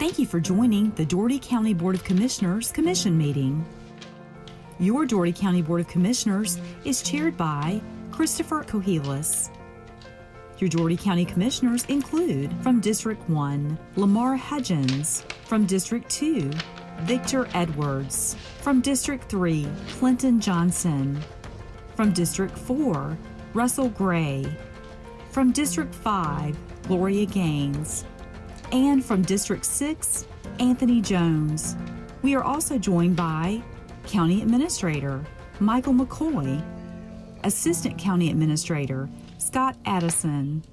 Thank you for joining the Dougherty County Board of Commissioners Commission meeting. Your Dougherty County Board of Commissioners is chaired by Christopher Cohelis. Your Dougherty County Commissioners include, from District 1, Lamar Hudgens; from District 2, Victor Edwards; from District 3, Clinton Johnson; from District 4, Russell Gray; from District 5, Gloria Gaines; and from District 6, Anthony Jones. We are also joined by County Administrator Michael McCoy, Assistant County Administrator Scott Addison,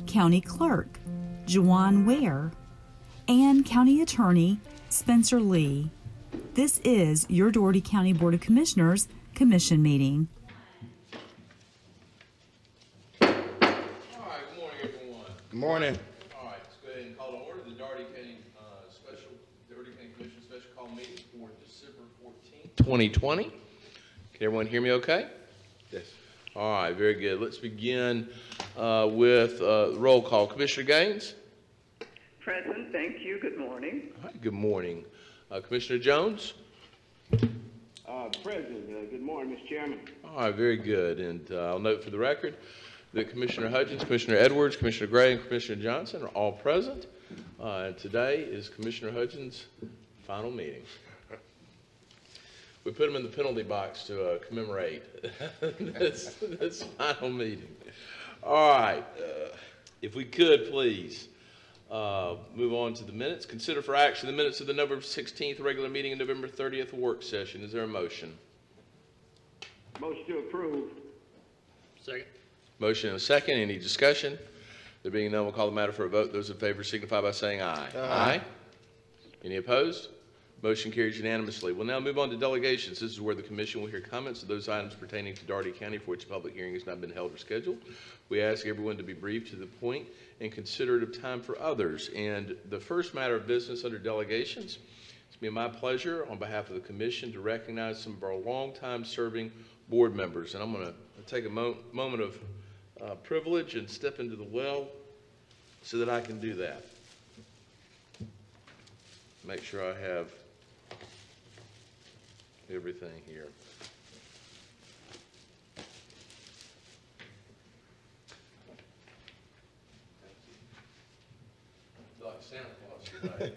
County Clerk JAWAHN WARE, and County Attorney Spencer Lee. This is your Dougherty County Board of Commissioners Commission meeting. All right, good morning, everyone. Good morning. All right, let's go ahead and call to order the Dougherty County Commission special call meeting for December 14th, 2020. Can everyone hear me okay? Yes. All right, very good. Let's begin with roll call. Commissioner Gaines? Present, thank you. Good morning. All right, good morning. Commissioner Jones? President, good morning, Mr. Chairman. All right, very good. And I'll note for the record that Commissioner Hudgens, Commissioner Edwards, Commissioner Gray, and Commissioner Johnson are all present. And today is Commissioner Hudgens' final meeting. We put him in the penalty box to commemorate this final meeting. All right, if we could please move on to the minutes. Consider for action the minutes of the November 16th regular meeting and November 30th work session. Is there a motion? Motion to approve. Second. Motion and a second. Any discussion? There being none, we'll call the matter for a vote. Those in favor signify by saying aye. Aye. Any opposed? Motion carries unanimously. We'll now move on to delegations. This is where the commission will hear comments of those items pertaining to Dougherty County for which a public hearing has not been held or scheduled. We ask everyone to be brief, to the point, and considerate of time for others. And the first matter of business under delegations, it's been my pleasure on behalf of the commission to recognize some of our longtime serving board members. And I'm going to take a moment of privilege and step into the well so that I can do that. Make sure I have everything here. Like Santa Claus today.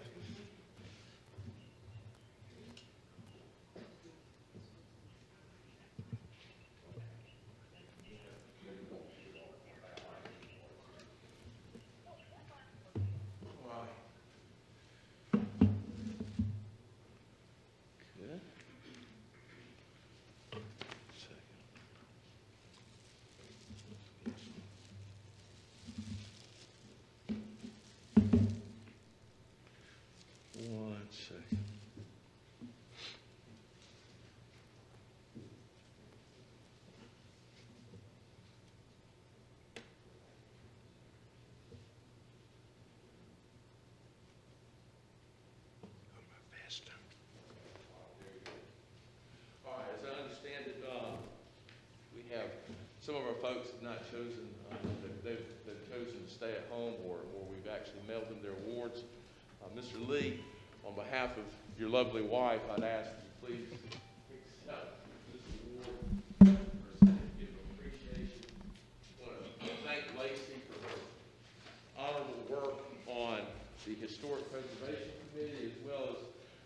Some of our folks have not chosen, they've chosen to stay at home, or we've actually mailed them their awards. Mr. Lee, on behalf of your lovely wife, I'd ask that you please accept this award for a certificate of appreciation. I want to thank Lacey for her honorable work on the Historic Preservation Committee, as well as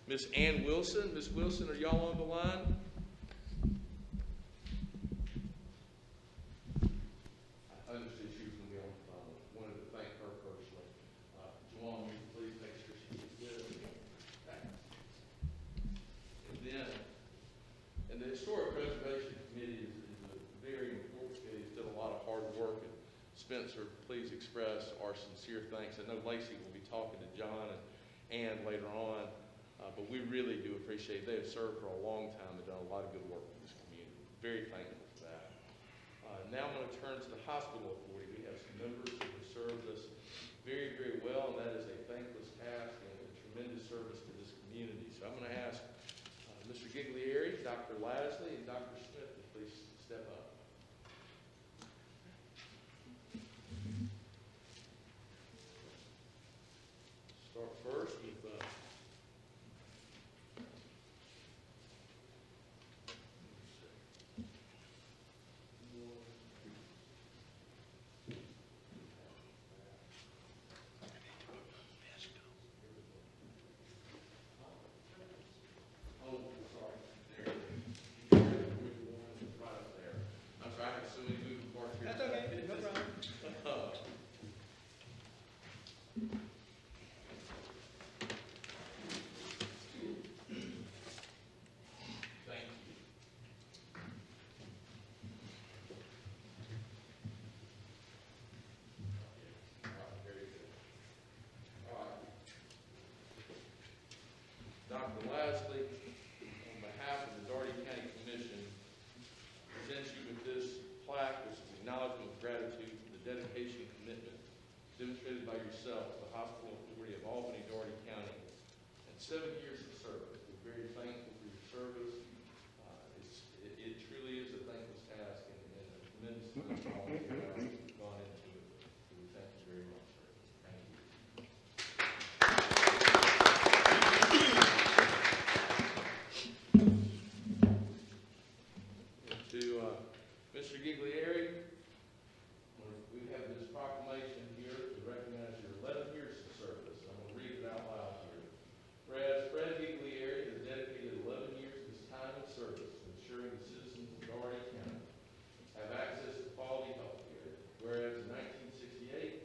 Miss Ann Wilson. Miss Wilson, are y'all on the line? Spencer, please express our sincere thanks. I know Lacey will be talking to John and Ann later on, but we really do appreciate it. They have served for a long time and done a lot of good work in this community. Very thankful for that. Now I'm going to turn to the hospital authority. We have some members who have served us very, very well, and that is a thankless task and a tremendous service to this community. So I'm going to ask Mr. Giglieri, Dr. Lasley, and Dr. Smith to please step up. Start first with demonstrated by yourself, the Hospital Authority of Albany, Dougherty County, and 7 years of service. We're very thankful for your service. It truly is a thankless task and a tremendous amount of volunteer hours have gone into it. So we thank you very much, sir. Thank you. To Mr. Giglieri, we have this proclamation here to recognize your 11 years of service. I'm going to read it out loud here. Whereas Fred Giglieri has dedicated 11 years of his time and service to ensuring the citizens of Dougherty County have access to quality health care. Whereas in 1968,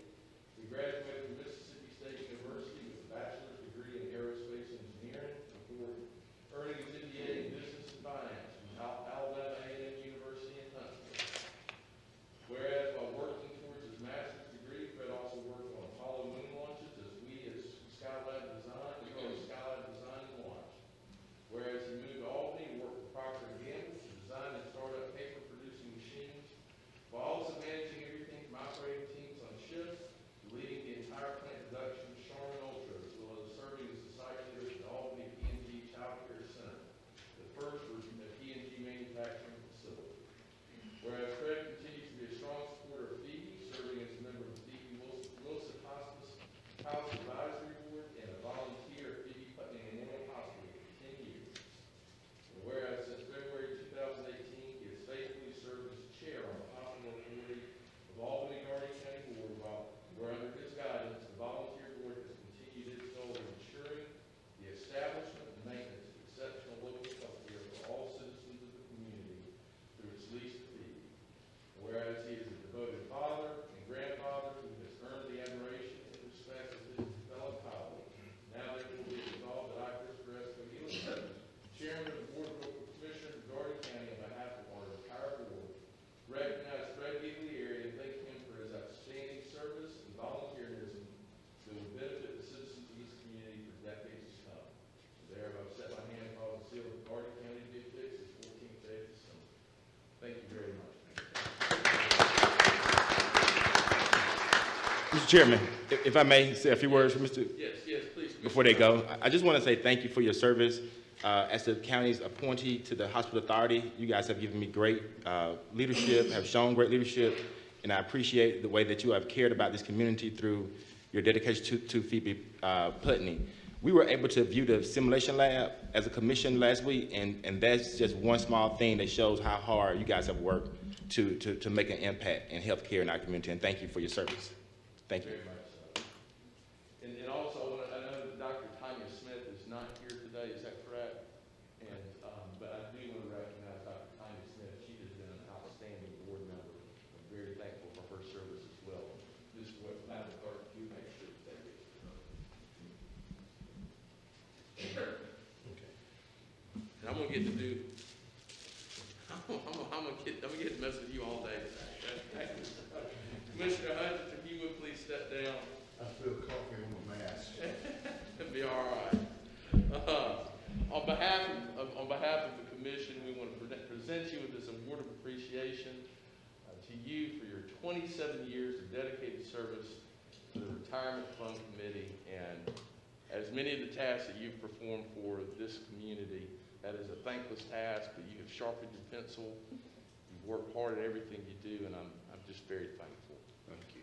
he graduated from Mississippi State University with a bachelor's degree in aerospace engineering before earning his MBA in business and finance from Alabama A&M University in Huntsville. Whereas while working towards his master's degree, Fred also worked on Apollo moon launches as Skylab Design and Launch. Whereas he moved to Albany and worked for Procter & Gamble to design and start up paper producing machines, while also managing everything from operating teams on shift to leading the entire plant production of Charmin Ultra, as well as serving as the site leader at the Albany P&G Child Care Center, the first P&G manufacturing facility. Whereas Fred continues to be a strong supporter of Phoebe, serving as a member of the Phoebe Wilson Hospice House Advisory Board and a volunteer at Phoebe Putney Memorial Hospital for 10 years. And whereas since February 2018, he has faithfully served as chair on the Hospital Authority of Albany Dougherty County Board, where under his guidance, the volunteer board has continued its goal of ensuring the establishment and maintenance of exceptional local health care for all citizens of the community through its lease to Phoebe. Whereas he is a devoted father and grandfather who has earned the admiration and respect of his fellow colleagues. Now therefore be resolved that I, Christopher S. Cohilas, Chairman of the Board of Local Commissioners of Dougherty County on behalf of our entire board, recognize Fred Giglieri and thank him for his outstanding service and volunteerism that will benefit the citizens of this community for decades to come. Thereby set my hand upon the seal of the Dougherty County Big Fix this 14th day of December. Thank you very much. Mr. Chairman, if I may say a few words for Mr. Yes, please. Before they go, I just want to say thank you for your service. As the county's appointee to the Hospital Authority, you guys have given me great leadership, have shown great leadership, and I appreciate the way that you have cared about this community through your dedication to Phoebe Putney. We were able to view the simulation lab as a commission last week, and that's just one small thing that shows how hard you guys have worked to make an impact in healthcare in our community, and thank you for your service. Thank you. Very much so. And also, I know that Dr. Tanya Smith is not here today, is that correct? And, but I do want to recognize Dr. Tanya Smith. She has been an outstanding board member. I'm very thankful for her service as well. This is what Madam Clerk, you make sure that they get. Okay. And I'm going to get to do, I'm going to get to mess with you all day today. Commissioner Hudson, if you would please step down. I feel coffee on my mask. It'll be all right. On behalf of the commission, we want to present you with this award of appreciation to you for your 27 years of dedicated service to the Retirement Fund Committee, and as many of the tasks that you've performed for this community, that is a thankless task, but you have sharpened your pencil. You've worked hard at everything you do, and I'm just very thankful. Thank you.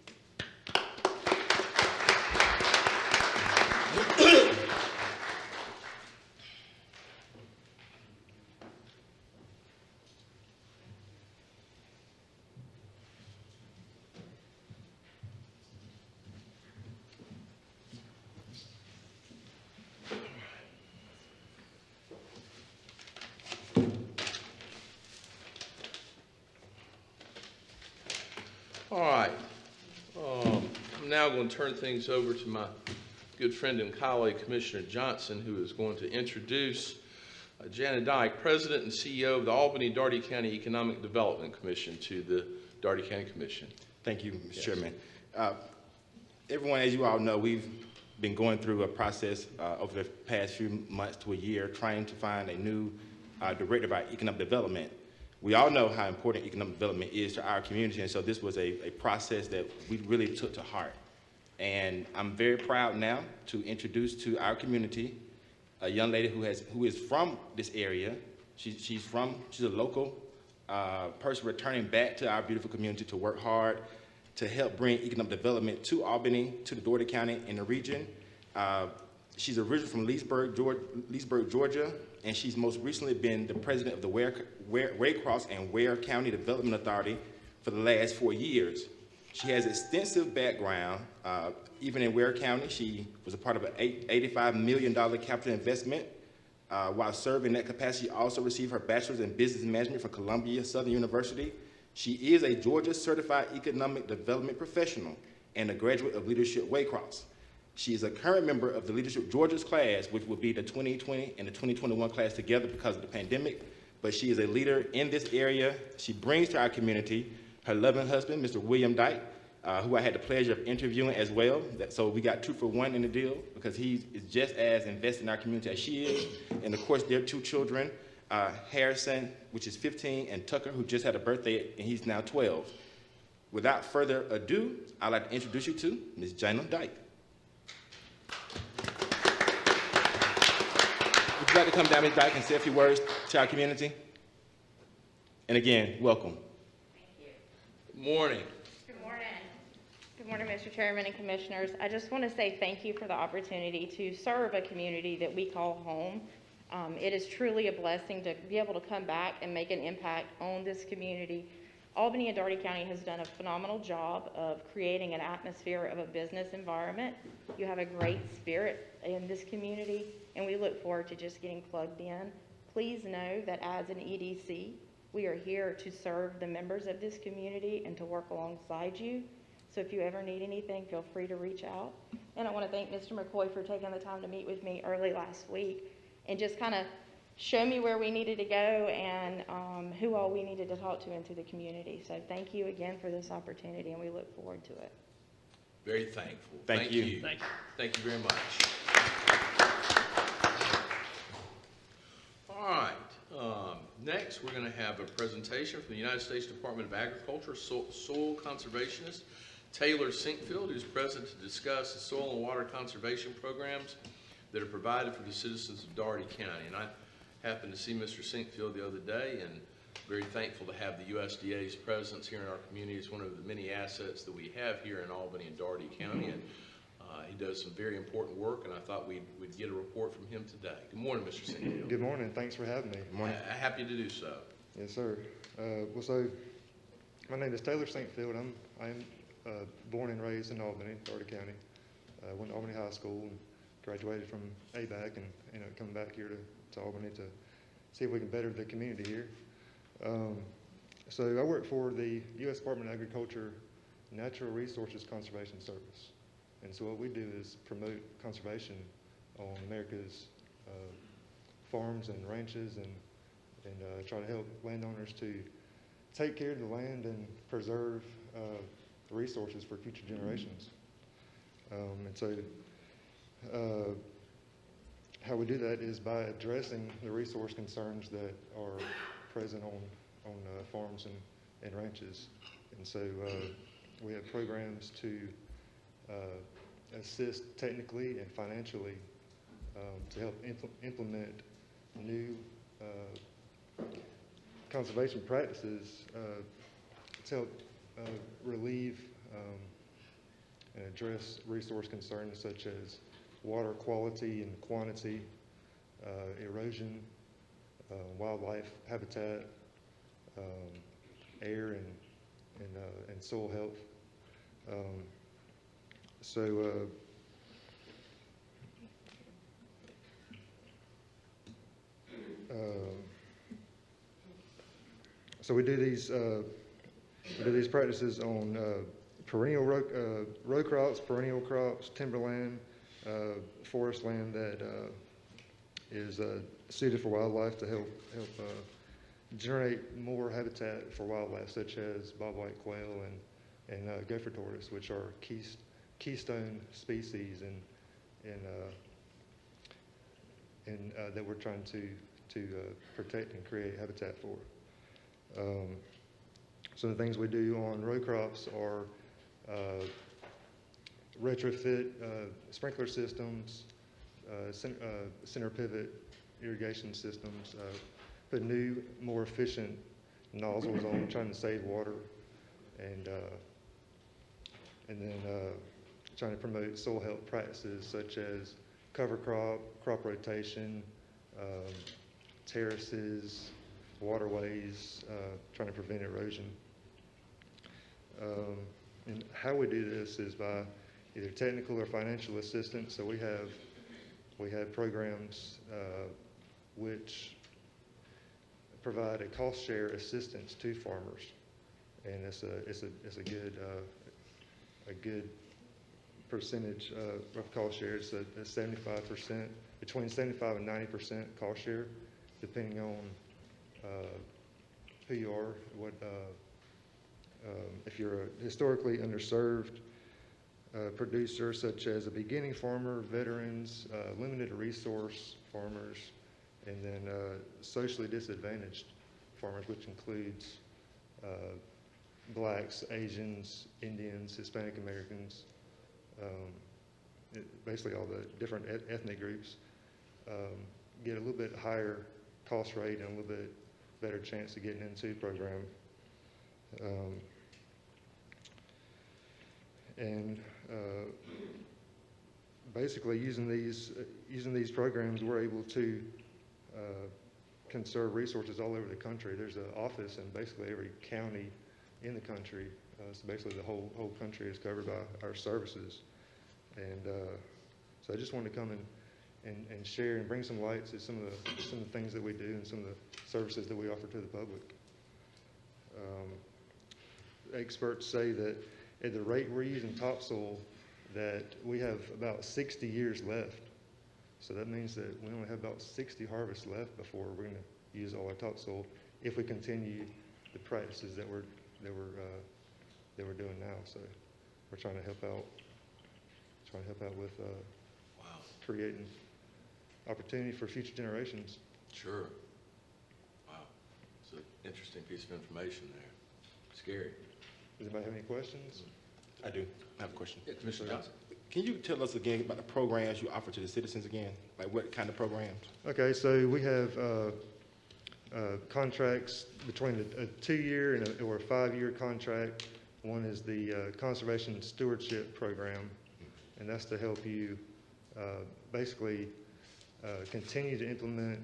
All right. I'm now going to turn things over to my good friend and colleague, Commissioner Johnson, who is going to introduce Janet Dyke, President and CEO of the Albany Dougherty County Economic Development Commission, to the Dougherty County Commission. Thank you, Mr. Chairman. Everyone, as you all know, we've been going through a process over the past few months to a year trying to find a new director of our economic development. We all know how important economic development is to our community, and so this was a process that we really took to heart. And I'm very proud now to introduce to our community a young lady who is from this area. She's a local person returning back to our beautiful community to work hard to help bring economic development to Albany, to the Dougherty County and the region. She's originally from Leesburg, Georgia, and she's most recently been the president of the Waycross and Ware County Development Authority for the last 4 years. She has extensive background. Even in Ware County, she was a part of an $85 million capital investment. While serving in that capacity, she also received her bachelor's in business management from Columbia Southern University. She is a Georgia Certified Economic Development Professional and a graduate of Leadership Waycross. She is a current member of the Leadership Georgia's class, which will be the 2020 and the 2021 class together because of the pandemic. But she is a leader in this area. She brings to our community her loving husband, Mr. William Dyke, who I had the pleasure of interviewing as well. So we got 2 for 1 in the deal because he is just as invested in our community as she is. And of course, their 2 children, Harrison, which is 15, and Tucker, who just had a birthday, and he's now 12. Without further ado, I'd like to introduce you to Ms. Jana Dyke. Would you like to come down, Ms. Dyke, and say a few words to our community? And again, welcome. Good morning. Good morning. Good morning, Mr. Chairman and Commissioners. I just want to say thank you for the opportunity to serve a community that we call home. It is truly a blessing to be able to come back and make an impact on this community. Albany and Dougherty County has done a phenomenal job of creating an atmosphere of a business environment. You have a great spirit in this community, and we look forward to just getting plugged in. Please know that as an EDC, we are here to serve the members of this community and to work alongside you. So if you ever need anything, feel free to reach out. And I want to thank Mr. McCoy for taking the time to meet with me early last week and just kind of show me where we needed to go and who all we needed to talk to into the community. So thank you again for this opportunity, and we look forward to it. Very thankful. Thank you. Thank you very much. All right. Next, we're going to have a presentation from the United States Department of Agriculture soil conservationist Taylor Sinkfield, who's present to discuss the soil and water conservation programs that are provided for the citizens of Dougherty County. And I happened to see Mr. Sinkfield the other day, and very thankful to have the USDA's presence here in our community. It's one of the many assets that we have here in Albany and Dougherty County, and he does some very important work, and I thought we'd get a report from him today. Good morning, Mr. Sinkfield. Good morning. Thanks for having me. Good morning. Happy to do so. Yes, sir. So my name is Taylor Sinkfield. I'm born and raised in Albany, Dougherty County. Went to Albany High School and graduated from ABAC, and ended up coming back here to Albany to see if we can better the community here. So I work for the U.S. Department of Agriculture Natural Resources Conservation Service. And so what we do is promote conservation on America's farms and ranches, and try to help landowners to take care of the land and preserve the resources for future generations. And so how we do that is by addressing the resource concerns that are present on farms and ranches. And so we have programs to assist technically and financially to help implement new conservation practices to help relieve and address resource concerns such as water quality and quantity, erosion, wildlife habitat, air and soil health. So we do these practices on perennial row crops, perennial crops, timberland, forest land that is suited for wildlife to help generate more habitat for wildlife, such as bobwhite quail and gopher tortoise, which are keystone species and that we're trying to protect and create habitat for. Some of the things we do on row crops are retrofit sprinkler systems, center pivot irrigation systems, put new, more efficient nozzles on, trying to save water, and then trying to promote soil health practices such as cover crop rotation, terraces, waterways, trying to prevent erosion. And how we do this is by either technical or financial assistance. So we have programs which provide a cost share assistance to farmers, and it's a good percentage of cost share. It's a 75%, between 75 and 90% cost share, depending on who you are, if you're a historically underserved producer, such as a beginning farmer, veterans, limited resource farmers, and then socially disadvantaged farmers, which includes blacks, Asians, Indians, Hispanic Americans, basically all the different ethnic groups, get a little bit higher cost rate and a little bit better chance of getting into the program. Basically, using these programs, we're able to conserve resources all over the country. There's an office in basically every county in the country. So basically, the whole country is covered by our services. And so I just wanted to come and share and bring some light to some of the things that we do and some of the services that we offer to the public. Experts say that at the rate we're using topsoil, that we have about 60 years left. So that means that we only have about 60 harvests left before we're going to use all our topsoil if we continue the practices that we're doing now. So we're trying to help out with creating opportunity for future generations. Sure. Wow. It's an interesting piece of information there. Scary. Does anybody have any questions? I do. I have a question. Yeah, Commissioner Johnson. Can you tell us again about the programs you offer to the citizens again? Like what kind of programs? Okay, so we have contracts between a 2-year or a 5-year contract. One is the Conservation Stewardship Program, and that's to help you basically continue to implement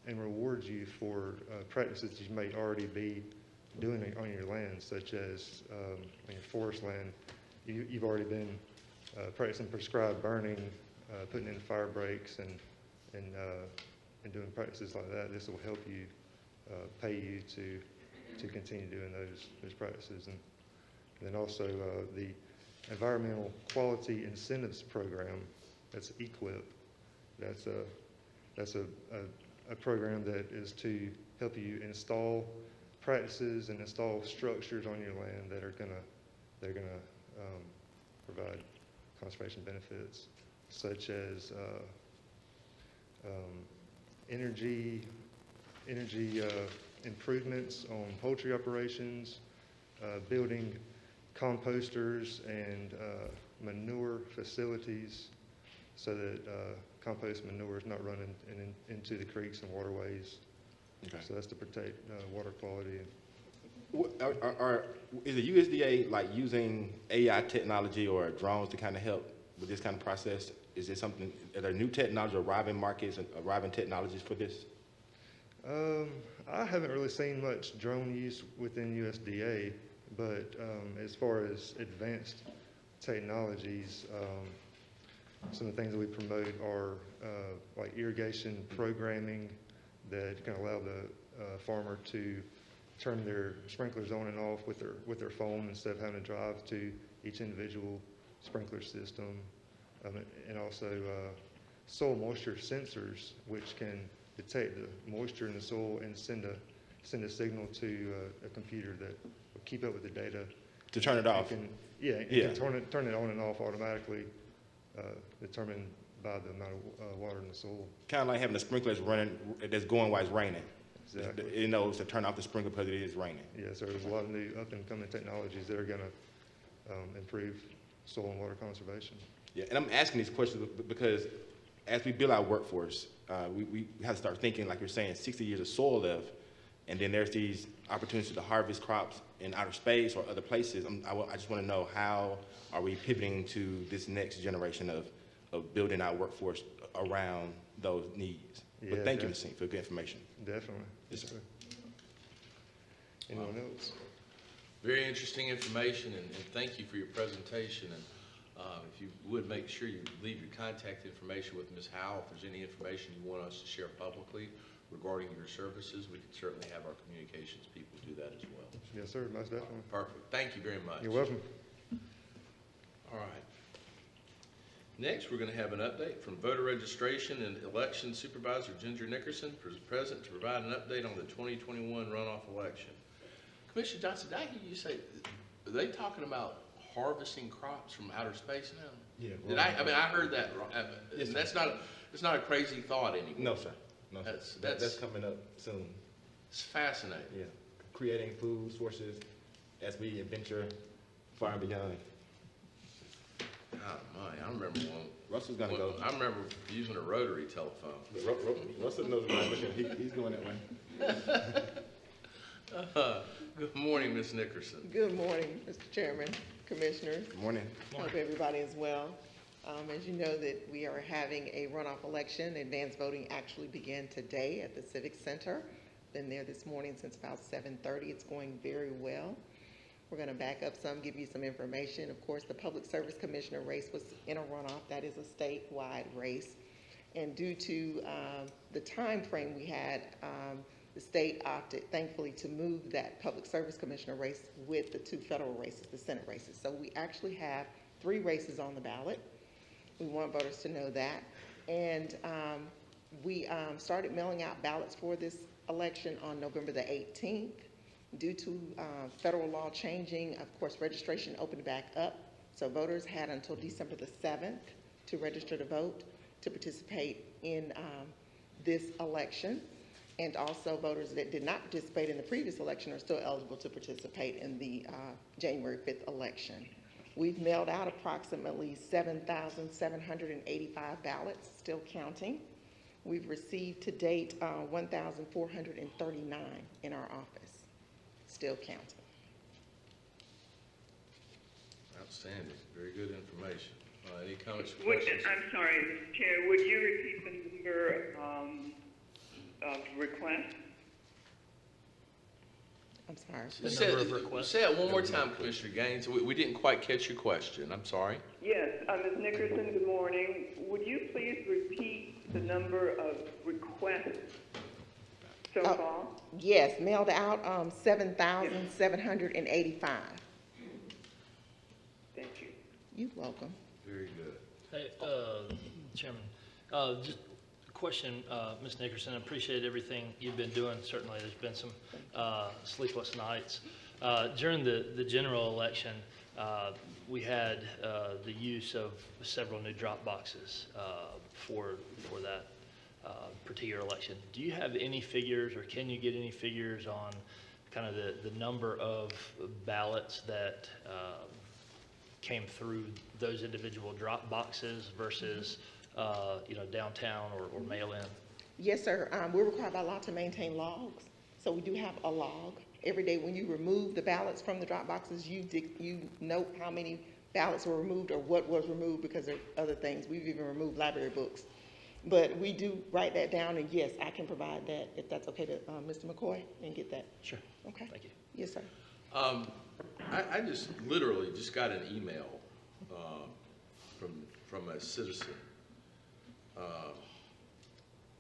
and reward you for practices that you may already be doing on your land, such as on your forest land. You've already been practicing prescribed burning, putting in fire breaks, and doing practices like that. This will help you pay you to continue doing those practices. And then also the Environmental Quality Incentives Program. That's EQIP. That's a program that is to help you install practices and install structures on your land that are gonna provide conservation benefits, such as energy improvements on poultry operations, building composters and manure facilities so that compost manure is not running into the creeks and waterways. Okay. So that's to protect water quality. Is the USDA like using AI technology or drones to kind of help with this kind of process? Is there something, are there new technology, arriving markets and arriving technologies for this? I haven't really seen much drone use within USDA, but as far as advanced technologies, some of the things that we promote are like irrigation programming that can allow the farmer to turn their sprinklers on and off with their phone instead of having to drive to each individual sprinkler system, and also soil moisture sensors, which can detect the moisture in the soil and send a signal to a computer that will keep up with the data. To turn it off? Can turn it on and off automatically, determined by the amount of water in the soil. Kind of like having the sprinklers running that's going while it's raining. Exactly. It knows to turn off the sprinkler because it is raining. Yes, there's a lot of new up-and-coming technologies that are going to improve soil and water conservation. Yeah, and I'm asking these questions because as we build our workforce, we have to start thinking, like you're saying, 60 years of soil left, and then there's these opportunities to harvest crops in outer space or other places. I just want to know, how are we pivoting to this next generation of building our workforce around those needs? Yeah, But thank you, Ms. Singh, for good information. Definitely. Yes, sir. Anyone else? Very interesting information, and thank you for your presentation. And if you would, make sure you leave your contact information with Ms. Howell. If there's any information you want us to share publicly regarding your services, we can certainly have our communications people do that as well. Yes, sir, most definitely. Perfect. Thank you very much. You're welcome. All right. Next, we're going to have an update from voter registration and election supervisor Ginger Nickerson, present to provide an update on the 2021 runoff election. Commissioner Johnson, did I hear you say, are they talking about harvesting crops from outer space now? Yeah. Did I heard that wrong. Yes, And sir. it's not a crazy thought anymore. No, sir. No, sir. That's coming up soon. It's fascinating. Yeah, creating food sources as we adventure far and beyond. Oh, my, I remember one. Russell's gonna go. I remember using a rotary telephone. Russell knows about it. He's going that way. Good morning, Ms. Nickerson. Good morning, Mr. Chairman, Commissioners. Good morning. Hope everybody is well. As you know, that we are having a runoff election. Advanced voting actually began today at the Civic Center. Been there this morning since about 7:30. It's going very well. We're going to back up some, give you some information. Of course, the Public Service Commissioner race was in a runoff. That is a statewide race. And due to the time frame we had, the state opted, thankfully, to move that Public Service Commissioner race with the 2 federal races, the Senate races. So we actually have 3 races on the ballot. We want voters to know that. And we started mailing out ballots for this election on November the 18th. Due to federal law changing, of course, registration opened back up. So voters had until December the 7th to register to vote, to participate in this election. And also voters that did not participate in the previous election are still eligible to participate in the January 5th election. We've mailed out approximately 7,785 ballots, still counting. We've received to date 1,439 in our office, still counting. Outstanding. Very good information. Any comments or Would, questions? I'm sorry, Mr. Chair, would you repeat the number of requests? I'm sorry. Say it one more time, Commissioner Gaines. We didn't quite catch your question. I'm sorry. Yes, Ms. Nickerson, good morning. Would you please repeat the number of requests so far? Yes, mailed out 7,785. Thank you. You're welcome. Very good. Hey, Chairman, just a question, Ms. Nickerson, I appreciate everything you've been doing. Certainly, there's been some sleepless nights. During the general election, we had the use of several new drop boxes for that particular election. Do you have any figures, or can you get any figures on kind of the number of ballots that came through those individual drop boxes versus downtown or mail-in? Yes, sir. We're required by law to maintain logs. So we do have a log. Every day when you remove the ballots from the drop boxes, you note how many ballots were removed or what was removed, because there are other things. We've even removed library books. But we do write that down, and yes, I can provide that if that's okay to Mr. McCoy, and get that. Sure. Okay. Thank you. Yes, sir. I just literally just got an email from a citizen.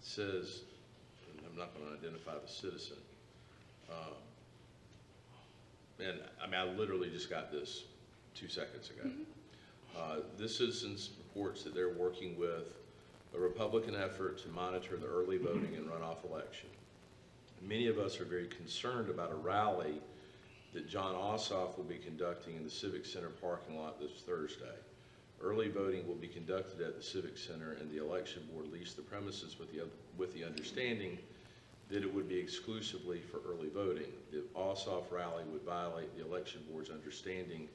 Says, I'm not going to identify the citizen. And I literally just got this 2 seconds ago. This citizen reports that they're working with a Republican effort to monitor the early voting and runoff election. Many of us are very concerned about a rally that John Ossoff will be conducting in the Civic Center parking lot this Thursday. Early voting will be conducted at the Civic Center, and the election board leased the premises with the understanding that it would be exclusively for early voting. The Ossoff rally would violate the election board's understanding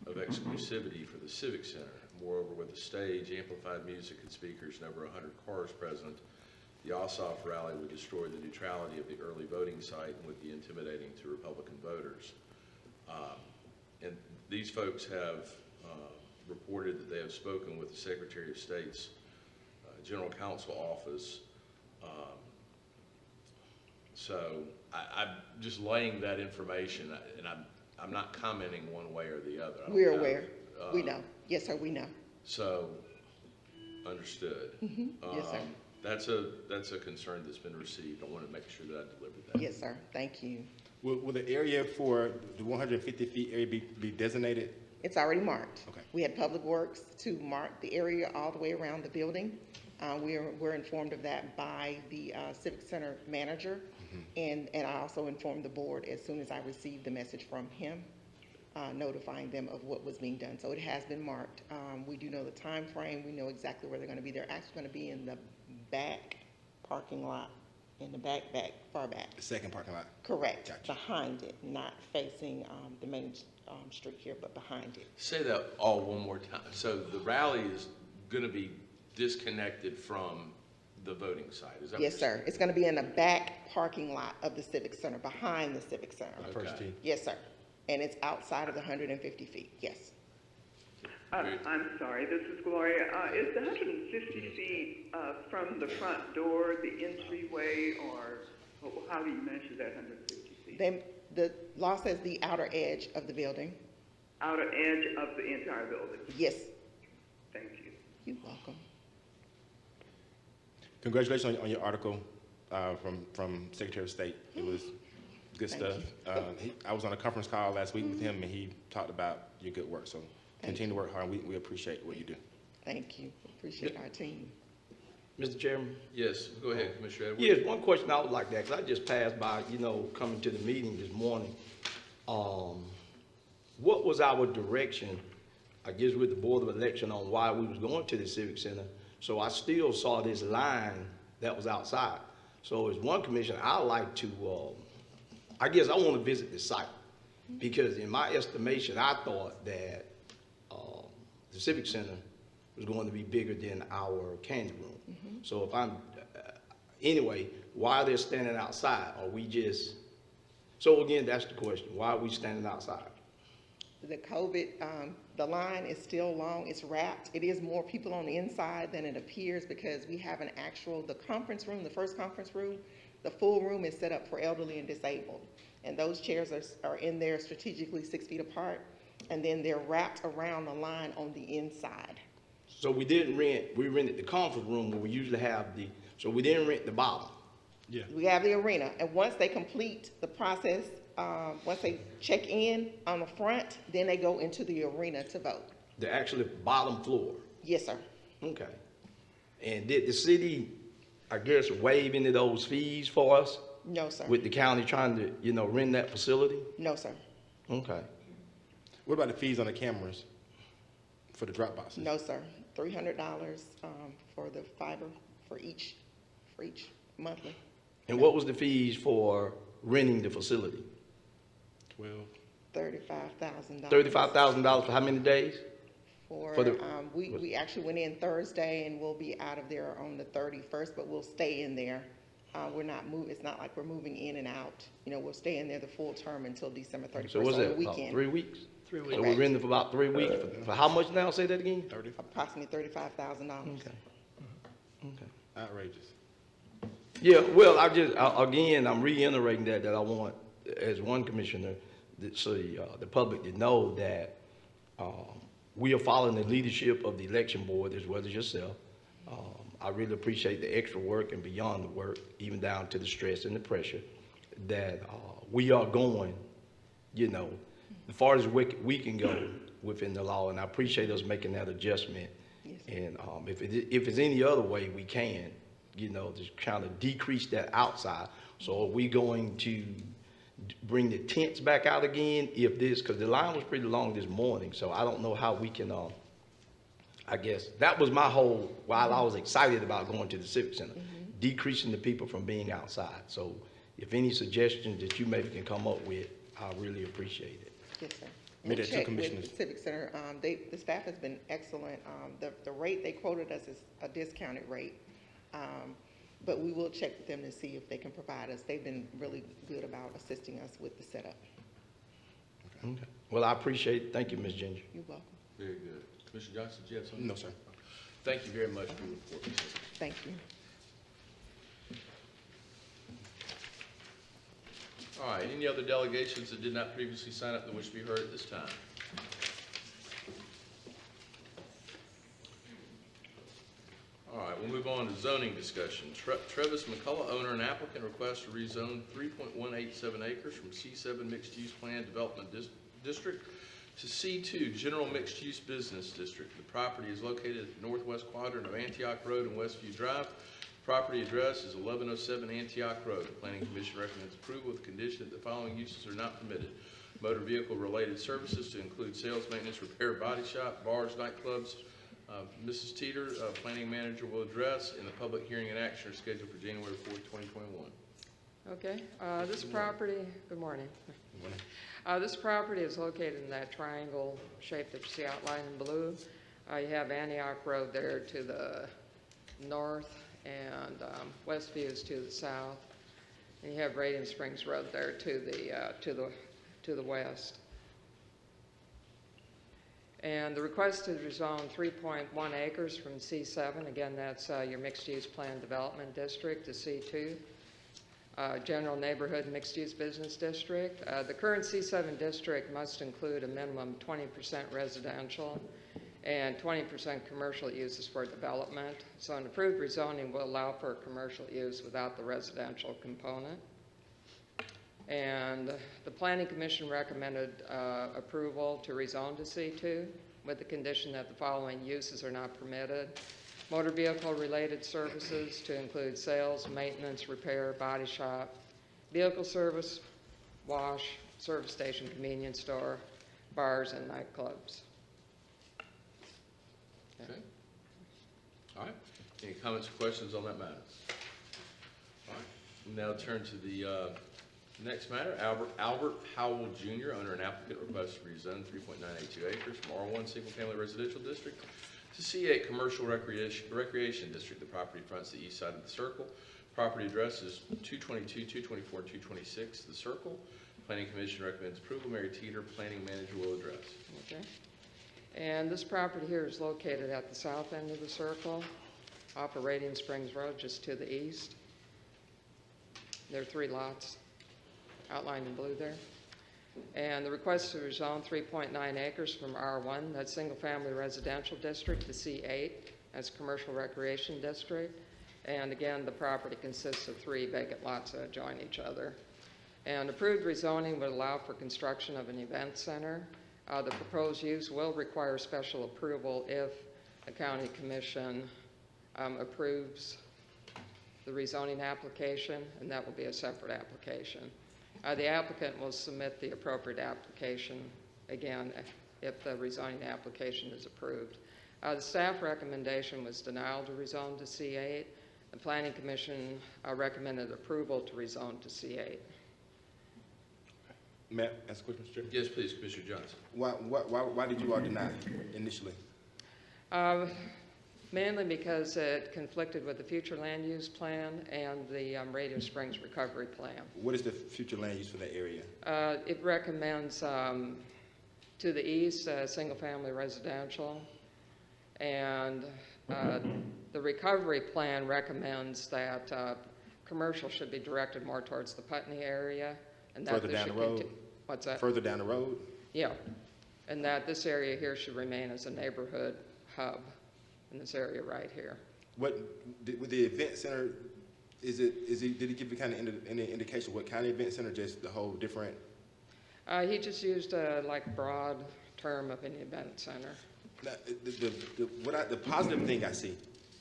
of exclusivity for the Civic Center. Moreover, with the stage, amplified music and speakers, and over 100 cars present, the Ossoff rally would destroy the neutrality of the early voting site and would be intimidating to Republican voters. And these folks have reported that they have spoken with the Secretary of State's General Counsel office. So I'm just laying that information, and I'm not commenting one way or the other. We're aware. We know. Yes, sir, we know. So, understood. Yes, sir. That's a concern that's been received. I want to make sure that I delivered that. Yes, sir. Thank you. Will the area for the 150 feet area be designated? It's already marked. Okay. We had Public Works to mark the area all the way around the building. We're informed of that by the Civic Center manager, and I also informed the board as soon as I received the message from him, notifying them of what was being done. So it has been marked. We do know the time frame. We know exactly where they're going to be. They're actually going to be in the back parking lot, in the far back. The second parking lot? Correct. Gotcha. Behind it, not facing the main street here, but behind it. Say that all one more time. So the rally is going to be disconnected from the voting site, is that Yes, what you're sir. It's going to be in the back parking lot of the Civic Center, behind the Civic Center. First tee. Yes, sir. And it's outside of the 150 feet, yes. I'm sorry, this is Gloria. Is the 150 feet from the front door, the entryway, or how do you measure that 150 feet? The law says the outer edge of the building. Outer edge of the entire building? Yes. Thank you. You're welcome. Congratulations on your article from Secretary of State. It was good Thank stuff. I was on a conference call last week with him, and he talked about your good work. So continue to work hard. We appreciate what you do. Thank you. Appreciate our team. Mr. Chairman? Yes, go ahead, Commissioner Edwards. Yes, one question I would like to ask, 'cause I just passed by, coming to the meeting this morning. What was our direction, I guess, with the Board of Election on why we was going to the Civic Center? So I still saw this line that was outside. So as one commissioner, I'd like to, I guess I want to visit the site, because in my estimation, I thought that the Civic Center was going to be bigger than our candy room. So if I'm, anyway, why they're standing outside? Are we just, so again, that's the question. Why are we standing outside? The COVID, the line is still long, it's wrapped. It is more people on the inside than it appears, because we have the conference room, the first conference room, the full room is set up for elderly and disabled. And those chairs are in there strategically 6 feet apart, and then they're wrapped around the line on the inside. So we rented the conference room where we usually have so we didn't rent the bottom. Yeah. We have the arena, and once they complete the process, once they check in on the front, then they go into the arena to vote. The actual bottom floor. Yes, sir. Okay. And did the city, I guess, waive any of those fees for us? No, sir. With the county trying to, rent that facility? No, sir. Okay. What about the fees on the cameras for the drop boxes? No, sir. $300 for the fiber for each monthly. And what was the fees for renting the facility? 12. $35,000. $35,000 for how many days? We actually went in Thursday, and we'll be out of there on the 31st, but we'll stay in there. It's not like we're moving in and out. We'll stay in there the full term until December 31st. So what's on the that, about weekend. 3 weeks? 3 weeks. So we're renting for about 3 weeks. For how much now? Say that again? 30. Approximately $35,000. Okay. Outrageous. Yeah, well, I'm reiterating that I want, as one commissioner, the public to know that we are following the leadership of the election board as well as yourself. I really appreciate the extra work and beyond the work, even down to the stress and the pressure, that we are going, as far as we can go within the law, and I appreciate us making that adjustment. Yes. And if it's any other way we can, just kind of decrease that outside. So are we going to bring the tents back out again because the line was pretty long this morning, so I don't know how we can, I guess, that was my whole, while I was excited about going to the Civic Center, decreasing the people from being outside. So if any suggestions that you maybe can come up with, I really appreciate it. Yes, sir. Maybe We'll there are two check commissioners. with the Civic Center. The staff has been excellent. The rate they quoted us is a discounted rate. But we will check with them to see if they can provide us. They've been really good about assisting us with the setup. Okay. Well, I appreciate it. Thank you, Ms. Ginger. You're welcome. Very good. Commissioner Johnson, do you have something? No, sir. Thank you very much for your report. Thank you. All right, any other delegations that did not previously sign up that wish to be heard at this time? All right, we'll move on to zoning discussion. Travis McCullough, owner and applicant, requests to rezone 3.187 acres from C7 mixed-use plan development district to C2 general mixed-use business district. The property is located at the northwest quadrant of Antioch Road and Westview Drive. Property address is 1107 Antioch Road. The Planning Commission recommends approval with the condition that the following uses are not permitted: motor vehicle related services to include sales, maintenance, repair, body shop, bars, nightclubs. Mrs. Teeter, Planning Manager, will address, and the public hearing and action are scheduled for January 4th, 2021. Okay, this property, good morning. This property is located in that triangle shape that you see outlined in blue. You have Antioch Road there to the north, and Westview is to the south. And you have Radiant Springs Road there to the west. And the request is to rezone 3.1 acres from C7. Again, that's your mixed-use plan development district to C2. General neighborhood mixed-use business district. The current C7 district must include a minimum 20% residential and 20% commercial uses for development. So an approved rezoning will allow for commercial use without the residential component. And the Planning Commission recommended approval to rezone to C2 with the condition that the following uses are not permitted: motor vehicle related services to include sales, maintenance, repair, body shop, vehicle service, wash, service station, convenience store, bars, and nightclubs. Okay. All right. Any comments or questions on that matter? All right. We'll now turn to the next matter. Albert Howell Jr., owner and applicant, requests to rezone 3.982 acres from R1 Single Family Residential District to C8 Commercial Recreation District. The property fronts the east side of the circle. Property address is 222, 224, and 226 The Circle. Planning Commission recommends approval. Mary Teeter, Planning Manager, will address. Okay. And this property here is located at the south end of the circle, off of Radiant Springs Road, just to the east. There are 3 lots outlined in blue there. And the request to rezone 3.9 acres from R1, that's single-family residential district, to C8, that's commercial recreation district. And again, the property consists of 3 vacant lots that adjoin each other. And approved rezoning would allow for construction of an event center. The proposed use will require special approval if the County Commission approves the rezoning application, and that will be a separate application. The applicant will submit the appropriate application, again, if the rezoning application is approved. The staff recommendation was denial to rezone to C8. The Planning Commission recommended approval to rezone to C8. May I ask a question, Mr. Chairman? Yes, please, Commissioner Johnson. Why did you all deny initially? Mainly because it conflicted with the future land use plan and the Radiant Springs recovery plan. What is the future land use for that area? It recommends to the east, single-family residential, and the recovery plan recommends that commercial should be directed more towards the Putney area. And that further down the road? What's that? Further down the road? Yeah, and that this area here should remain as a neighborhood hub in this area right here. With the event center, did he give you kind of any indication what kind of event center, just the whole different? He just used a broad term of an event center. Now, the positive thing I see,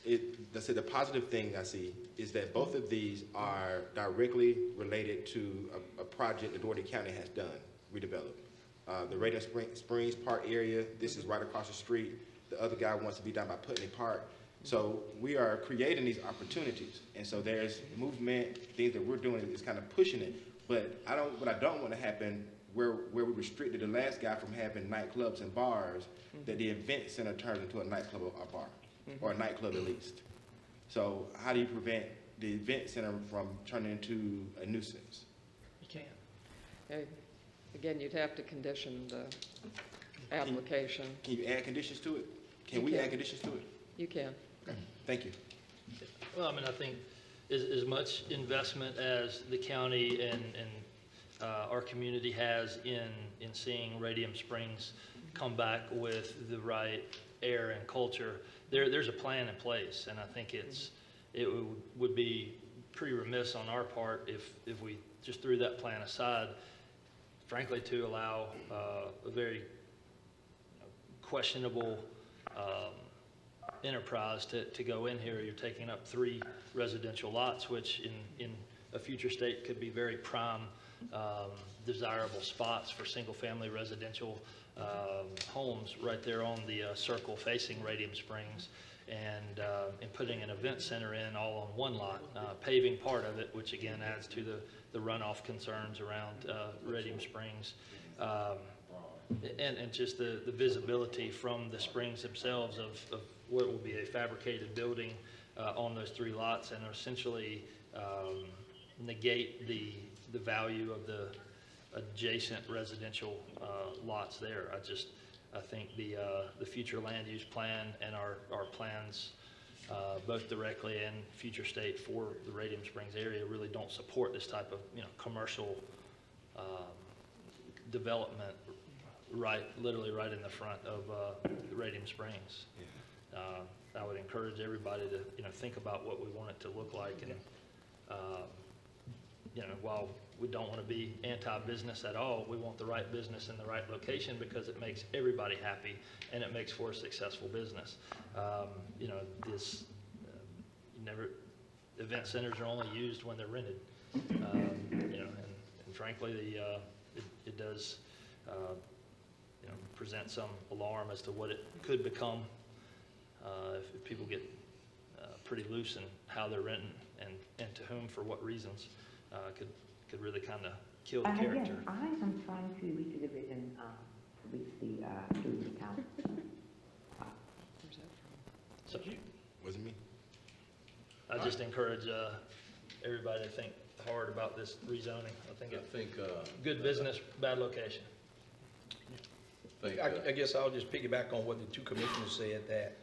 the positive thing I see is that both of these are directly related to a project that Dougherty County has done, redeveloped. The Radiant Springs Park area, this is right across the street. The other guy wants to be down by Putney Park. So we are creating these opportunities. And so there's movement, things that we're doing is kind of pushing it. But what I don't want to happen where we restricted the last guy from having nightclubs and bars, that the event center turns into a nightclub or a bar, or a nightclub at least. So how do you prevent the event center from turning into a nuisance? You can. Okay. Again, you'd have to condition the application. Can you add conditions to it? Can You we can. add conditions to it? You can. Okay. Thank you. Well, I mean, I think as much investment as the county and our community has in seeing Radium Springs come back with the right air and culture, there's a plan in place, and I think it would be pretty remiss on our part if we just threw that plan aside, frankly, to allow a very questionable enterprise to go in here. You're taking up 3 residential lots, which in a future state could be very prime, desirable spots for single-family residential homes right there on the circle facing Radium Springs, and putting an event center in all on one lot, paving part of it, which again adds to the runoff concerns around Radium Springs. And just the visibility from the springs themselves of what will be a fabricated building on those 3 lots, and essentially negate the value of the adjacent residential lots there. I think the future land use plan and our plans, both directly and future state for the Radium Springs area, really don't support this type of commercial development literally right in the front of the Radium Springs. I would encourage everybody to think about what we want it to look like, and while we don't want to be anti-business at all, we want the right business in the right location because it makes everybody happy and it makes for a successful business. Event centers are only used when they're rented, and frankly, it does present some alarm as to what it could become if people get pretty loose in how they're renting and to whom for what reasons. Could really kind of kill the character. Yes, I am trying to reach the division, reach the council. So Wasn't me. I just encourage everybody to think hard about this rezoning. I think good business, bad location. I guess I'll just piggyback on what the 2 commissioners said, that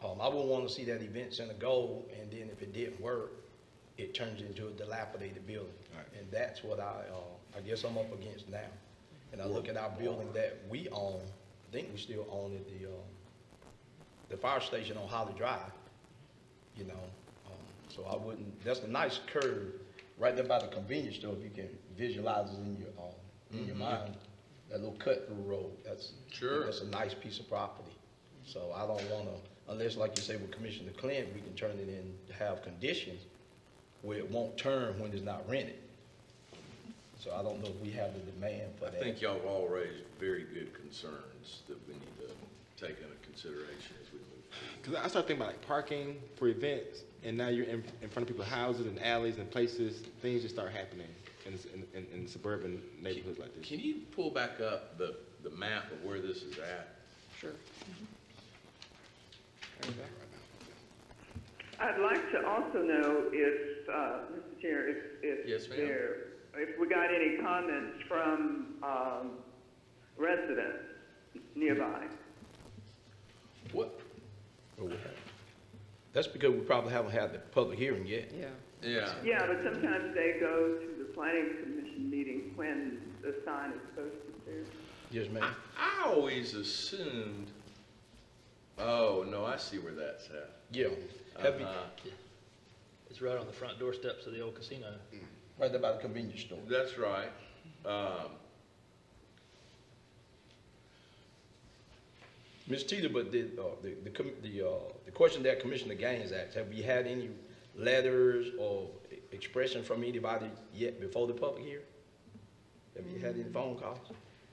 I would want to see that event center go, and then if it didn't work, it turns into a dilapidated building. Right. And that's what I guess I'm up against now. And I look at our building that we own, I think we still own it, the fire station on Holly Drive, so I wouldn't, that's a nice curve right there by the convenience store, if you can visualize it in your mind, that little cut through road, that's a nice piece of property. So I don't want to, unless like you say with Commissioner Clint, we can turn it in to have conditions where it won't turn when it's not rented. So I don't know if we have the demand for that. I think y'all have all raised very good concerns that we need to take into consideration as we move forward. Because I start thinking about like parking for events, and now you're in front of people's houses and alleys and places, things just start happening in suburban neighborhoods like this. Can you pull back up the map of where this is at? Sure. I'd like to also know if, Mr. Chair, Yes, ma'am. if we got any comments from residents nearby. What? That's because we probably haven't had the public hearing yet. Yeah. Yeah. Yeah, but sometimes they go to the planning commission meeting when the sign is posted there. Yes, ma'am. I always assumed, oh, no, I see where that's at. Yeah. It's right on the front doorsteps of the old casino. Right there by the convenience store. That's right. Ms. Teeter, but the question that Commissioner Gaines asked, have we had any letters or expression from anybody yet before the public hearing? Have you had any phone calls?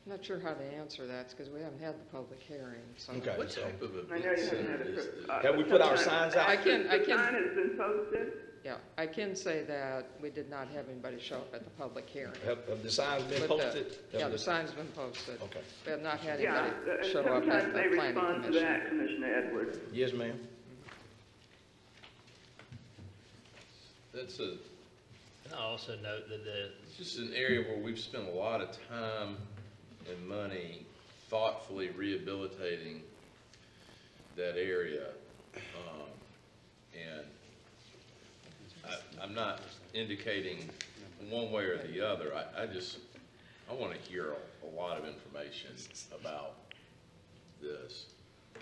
I'm not sure how to answer that, because we haven't had the public hearing, so. Okay. What type of I know event you haven't center had is it. this? Have we put our signs out? I can, The sign has been posted? Yeah, I can say that we did not have anybody show up at the public hearing. Have the signs been But, posted? Yeah, the sign's been posted. Okay. We have not had Yeah, anybody show up at sometimes the they planning respond to commission. that, Commissioner Edwards. Yes, ma'am. That's And I also note that it's just an area where we've spent a lot of time and money thoughtfully rehabilitating that area. And I'm not indicating one way or the other. I want to hear a lot of information about this.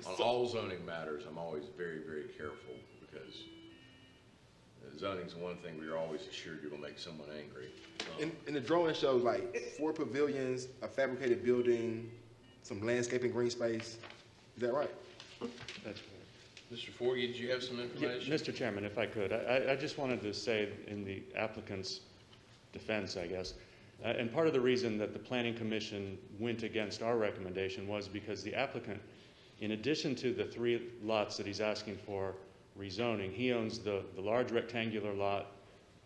On all zoning matters, I'm always very, very careful because zoning's one thing where you're always assured you're gonna make someone angry. And the drawing shows like 4 pavilions, a fabricated building, some landscaping green space. Is that right? That's Mr. Forgy, did you have some information? Mr. Chairman, if I could, I just wanted to say in the applicant's defense, I guess, and part of the reason that the Planning Commission went against our recommendation was because the applicant, in addition to the 3 lots that he's asking for rezoning, he owns the large rectangular lot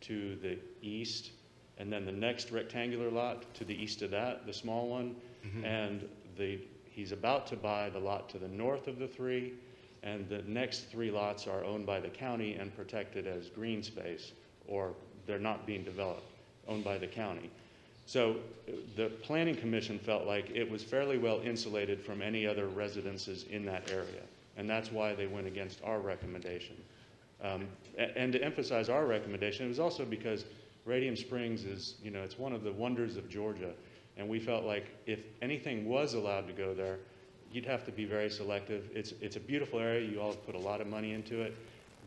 to the east, and then the next rectangular lot to the east of that, the small one, and he's about to buy the lot to the north of the 3, and the next 3 lots are owned by the county and protected as green space, or they're not being developed, owned by the county. So the Planning Commission felt like it was fairly well insulated from any other residences in that area, and that's why they went against our recommendation. And to emphasize our recommendation, it was also because Radium Springs is, it's one of the wonders of Georgia, and we felt like if anything was allowed to go there, you'd have to be very selective. It's a beautiful area. You all have put a lot of money into it.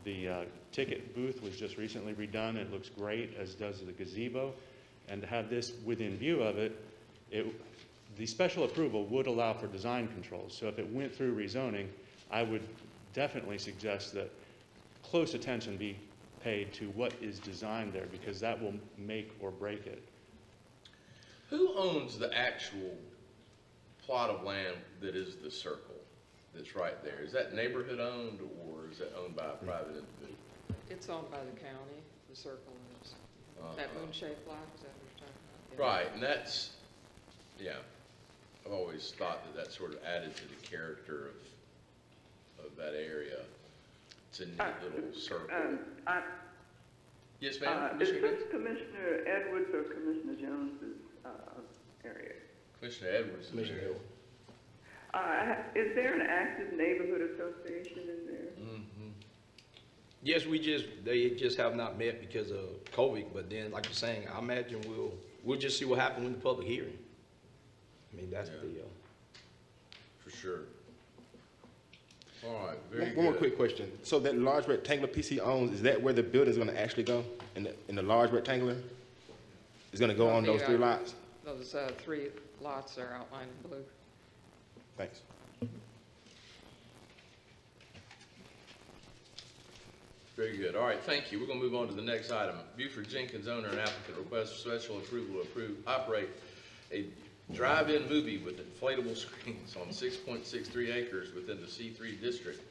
The ticket booth was just recently redone. It looks great, as does the gazebo. And to have this within view of it, the special approval would allow for design controls. So if it went through rezoning, I would definitely suggest that close attention be paid to what is designed there, because that will make or break it. Who owns the actual plot of land that is the circle that's right there? Is that neighborhood owned, or is that owned by a private individual? It's owned by the county, the circle is. That moon-shaped lot, is that what you're talking about? Yeah. Right, and that's, yeah, I've always thought that sort of added to the character of that area. It's a neat little circle. Yes, ma'am? Is this Commissioner Edwards or Commissioner Jones's area? Commissioner Edwards. Commissioner Is there an active neighborhood association in there? Yes, they just have not met because of COVID, but then, like you're saying, I imagine we'll just see what happens in the public hearing. I mean, that's the deal. For sure. All right, very good. One more quick question. So that large rectangular piece he owns, is that where the building's gonna actually go? In the large rectangular? It's gonna go on those 3 lots? Those 3 lots are outlined in blue. Thanks. Very good. All right, thank you. We're going to move on to the next item. Buford Jenkins, owner and applicant, requests special approval to operate a drive-in movie with inflatable screens on 6.63 acres within the C3 district.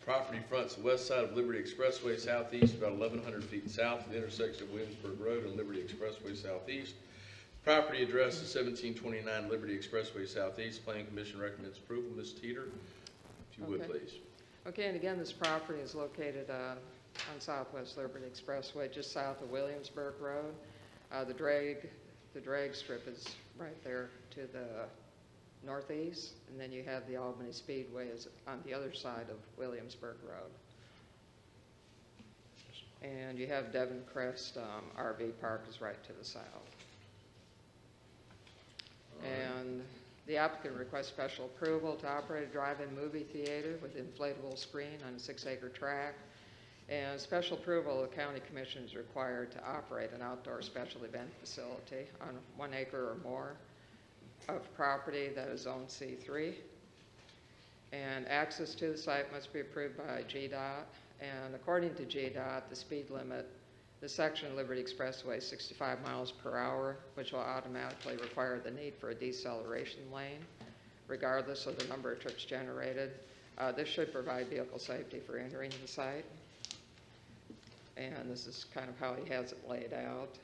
Property fronts the west side of Liberty Expressway Southeast, about 1,100 feet south of the intersection of Williamsburg Road and Liberty Expressway Southeast. Property address is 1729 Liberty Expressway Southeast. Planning Commission recommends approval. Ms. Teeter, if you would, please. Okay, and again, this property is located on Southwest Liberty Expressway, just south of Williamsburg Road. The drag strip is right there to the northeast, and then you have the Albany Speedway is on the other side of Williamsburg Road. And you have Devon Crest RV Park is right to the south. And the applicant requests special approval to operate a drive-in movie theater with inflatable screen on a 6-acre tract. And special approval of the county commission is required to operate an outdoor special event facility on 1 acre or more of property that is zoned C3. And access to the site must be approved by GDOT. And according to GDOT, the speed limit, the section of Liberty Expressway is 65 miles per hour, which will automatically require the need for a deceleration lane, regardless of the number of trips generated. This should provide vehicle safety for entering the site. And this is kind of how he has it laid out.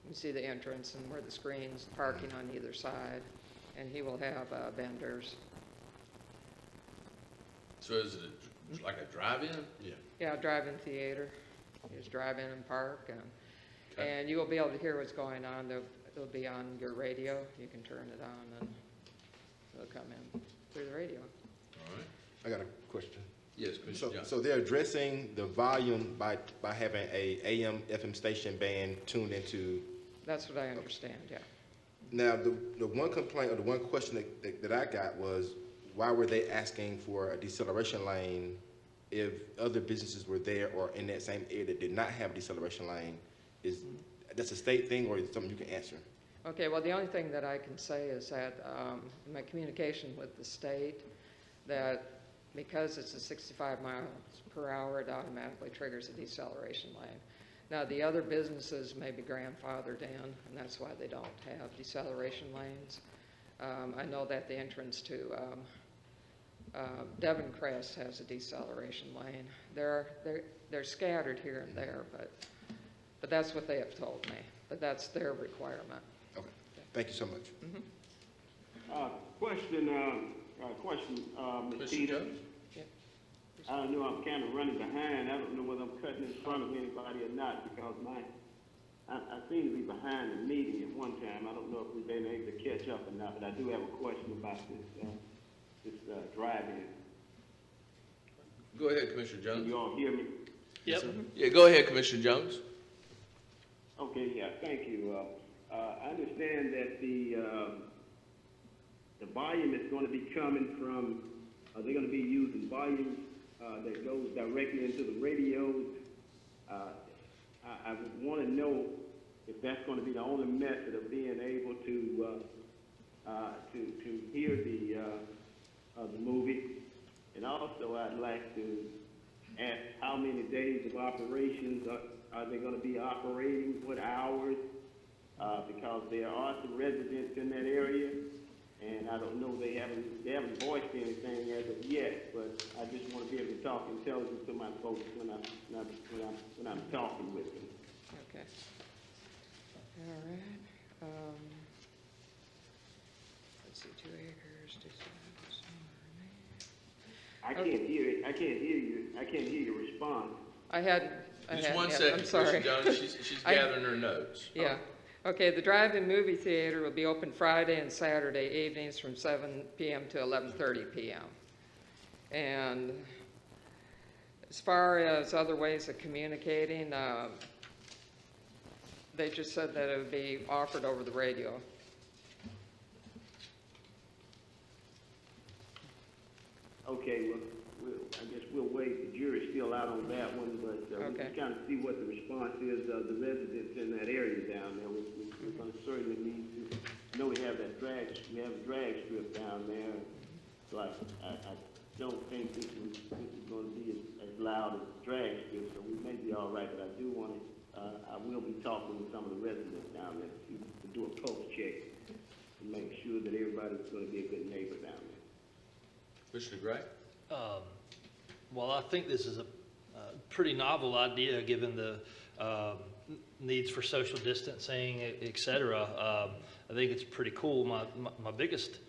You see the entrance and where the screens, parking on either side, and he will have vendors. So is it like a drive-in? Yeah. Yeah, drive-in theater. You just drive in and park, Okay. and you will be able to hear what's going on. It'll be on your radio. You can turn it on, and it'll come in through the radio. All right. I got a question. Yes, Commissioner Johnson. So they're addressing the volume by having a AM, FM station band tuned into. That's what I understand, yeah. Now, the one complaint or the one question that I got was, why were they asking for a deceleration lane if other businesses were there or in that same area that did not have a deceleration lane? That's a state thing, or is it something you can answer? Okay, well, the only thing that I can say is that in my communication with the state, that because it's a 65 miles per hour, it automatically triggers a deceleration lane. Now, the other businesses may be grandfathered in, and that's why they don't have deceleration lanes. I know that the entrance to Devon Crest has a deceleration lane. They're scattered here and there, but that's what they have told me. But that's their requirement. Okay, thank you so much. Question, Ms. Peter. Yeah. I don't know, I'm kind of running behind. I don't know whether I'm cutting in front of anybody or not, because I seem to be behind the meeting at one time. I don't know if we've been able to catch up or not, but I do have a question about this drive-in. Go ahead, Commissioner Jones. Can you all hear me? Yep. Yeah, go ahead, Commissioner Jones. Okay, yeah, thank you. I understand that the volume is going to be coming from, they're going to be using volume that goes directly into the radios. I would want to know if that's going to be the only method of being able to hear the movie. And also, I'd like to ask how many days of operations are they going to be operating, what hours, because there are some residents in that area, and I don't know, they haven't voiced anything as of yet, but I just want to be able to talk intelligence to my folks when I'm talking with them. Okay. All right. Let's see, 2 acres. I can't hear it. I can't hear you. I can't hear your response. Just one second, I'm sorry. Commissioner Jones. She's gathering her notes. Yeah. Okay, the drive-in movie theater will be open Friday and Saturday evenings from 7 p.m. to 11:30 p.m. And as far as other ways of communicating, they just said that it would be offered over the radio. Okay, well, I guess we'll wait. The jury's still out on that one, but we can kind of see what the response is of the residents in that area down there. We're going to certainly need to know we have a drag strip down there. So I don't think this is going to be as loud as the drag strip, so we may be all right. But I do want to, I will be talking with some of the residents down there to do a pulse check to make sure that everybody's going to be a good neighbor down there. Commissioner Gray? Well, I think this is a pretty novel idea, given the needs for social distancing, et cetera. I think it's pretty cool. My biggest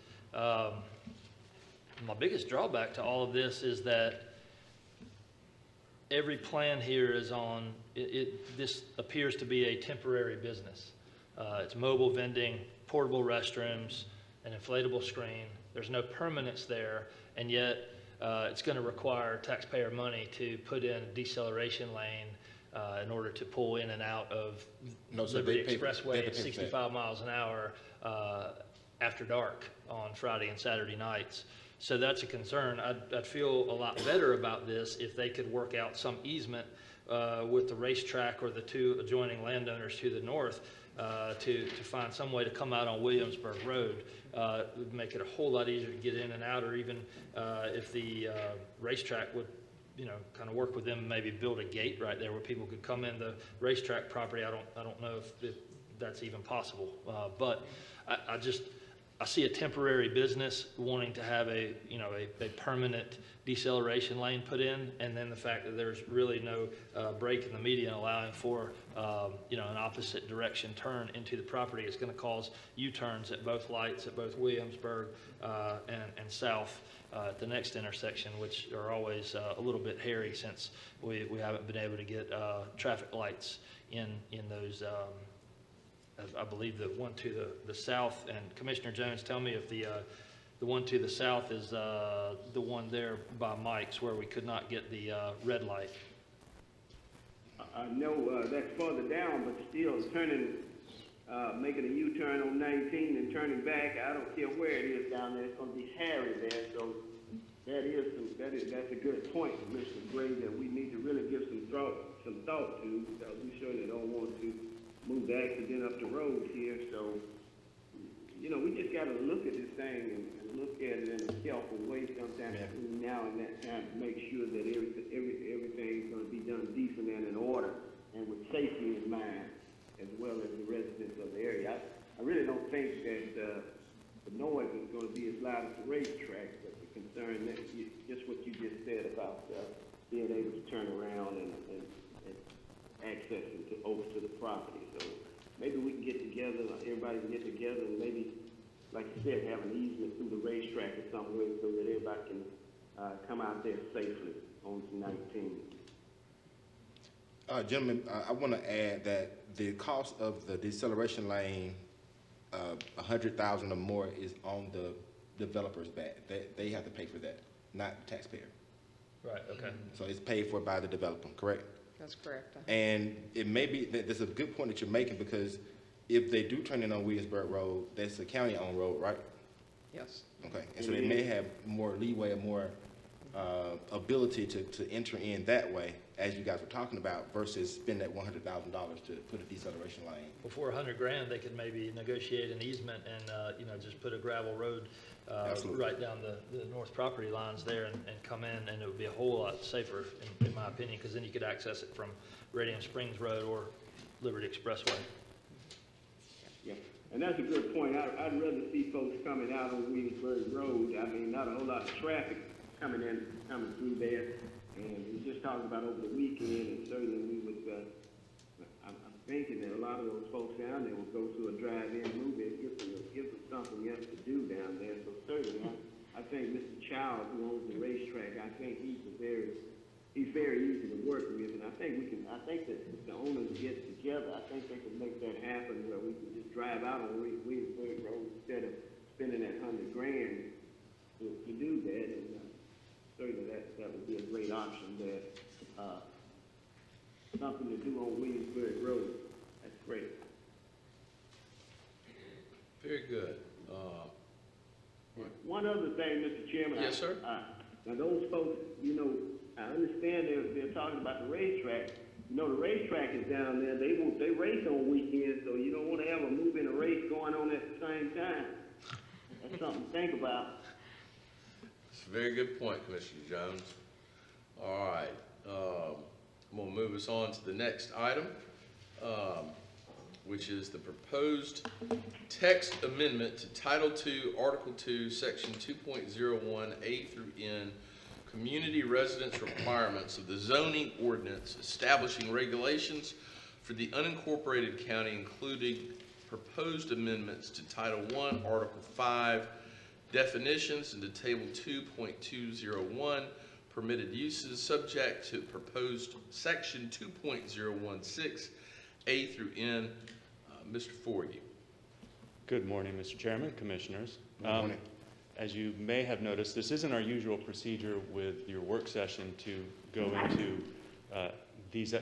drawback to all of this is that every plan here is on, this appears to be a temporary business. It's mobile vending, portable restrooms, an inflatable screen. There's no permanence there, and yet it's going to require taxpayer money to put in a deceleration lane in order to pull in and out of Liberty Expressway at 65 miles an hour after dark on Friday and Saturday nights. So that's a concern. I'd feel a lot better about this if they could work out some easement with the racetrack or the two adjoining landowners to the north to find some way to come out on Williamsburg Road. It would make it a whole lot easier to get in and out, or even if the racetrack would, kind of work with them, maybe build a gate right there where people could come in the racetrack property. I don't know if that's even possible, but I see a temporary business wanting to have a permanent deceleration lane put in, and then the fact that there's really no break in the median allowing for an opposite direction turn into the property is going to cause U-turns at both lights at both Williamsburg and South at the next intersection, which are always a little bit hairy since we haven't been able to get traffic lights in those. I believe the one to the south, and Commissioner Jones, tell me if the one to the south is the one there by Mike's where we could not get the red light. No, that's further down, but still turning, making a U-turn on 19 and turning back. I don't care where it is down there. It's going to be hairy there. So that's a good point, Commissioner Gray, that we need to really give some thought to, because we certainly don't want to move the accident up the road here. So, we just got to look at this thing and look at it in a careful way sometime between now and that time to make sure that everything's going to be done decent and in order and with safety in mind, as well as the residents of the area. I really don't think that the noise is going to be as loud as the racetrack, but the concern that just what you just said about being able to turn around and accessing over to the property. So maybe we can get together, everybody can get together, and maybe, like you said, have an easement through the racetrack or some way so that everybody can come out there safely on 19. Gentlemen, I want to add that the cost of the deceleration lane, $100,000 or more, is on the developer's back. They have to pay for that, not the taxpayer. Right. Okay. So it's paid for by the developer, correct? That's correct. And it may be, that's a good point that you're making, because if they do turn in on Williamsburg Road, that's a county-owned road, right? Yes. Okay, and so they may have more leeway or more ability to enter in that way, as you guys were talking about, versus spend that $100,000 to put a deceleration lane. Before $100,000, they could maybe negotiate an easement and just put a gravel road right down the north property lines there and come in, and it would be a whole lot safer, in my opinion, because then you could access it from Radiant Springs Road or Liberty Expressway. Yeah, and that's a good point. I'd rather see folks coming out on Williamsburg Road. I mean, not a whole lot of traffic coming through there. And we just talked about over the weekend, and certainly we would, I'm thinking that a lot of those folks down there will go to a drive-in movie and give them something else to do down there. So certainly, I think Mr. Child, who owns the racetrack, I think he's very easy to work with, and I think that if the owners get together, I think they can make that happen where we can just drive out on Williamsburg Road instead of spending that $100,000 to do that. And certainly that would be a great option there. Something to do on Williamsburg Road. That's great. Very good. One other thing, Mr. Chairman. Yes, sir. Now those folks, I understand they're talking about the racetrack. The racetrack is down there. They race on weekends, so you don't want to have a move in a race going on at the same time. That's something to think about. It's a very good point, Commissioner Jones. All right. I'm going to move us on to the next item, which is the proposed text amendment to Title II, Article 2, Section 2.01 A through N, Community Residence Requirements of the Zoning Ordinance establishing regulations for the unincorporated county, including proposed amendments to Title I, Article 5, definitions, and to Table 2.201, permitted uses, subject to proposed Section 2.016 A through N. Mr. Forgy. Good morning, Mr. Chairman, Commissioners. Good morning. As you may have noticed, this isn't our usual procedure with your work session to go into these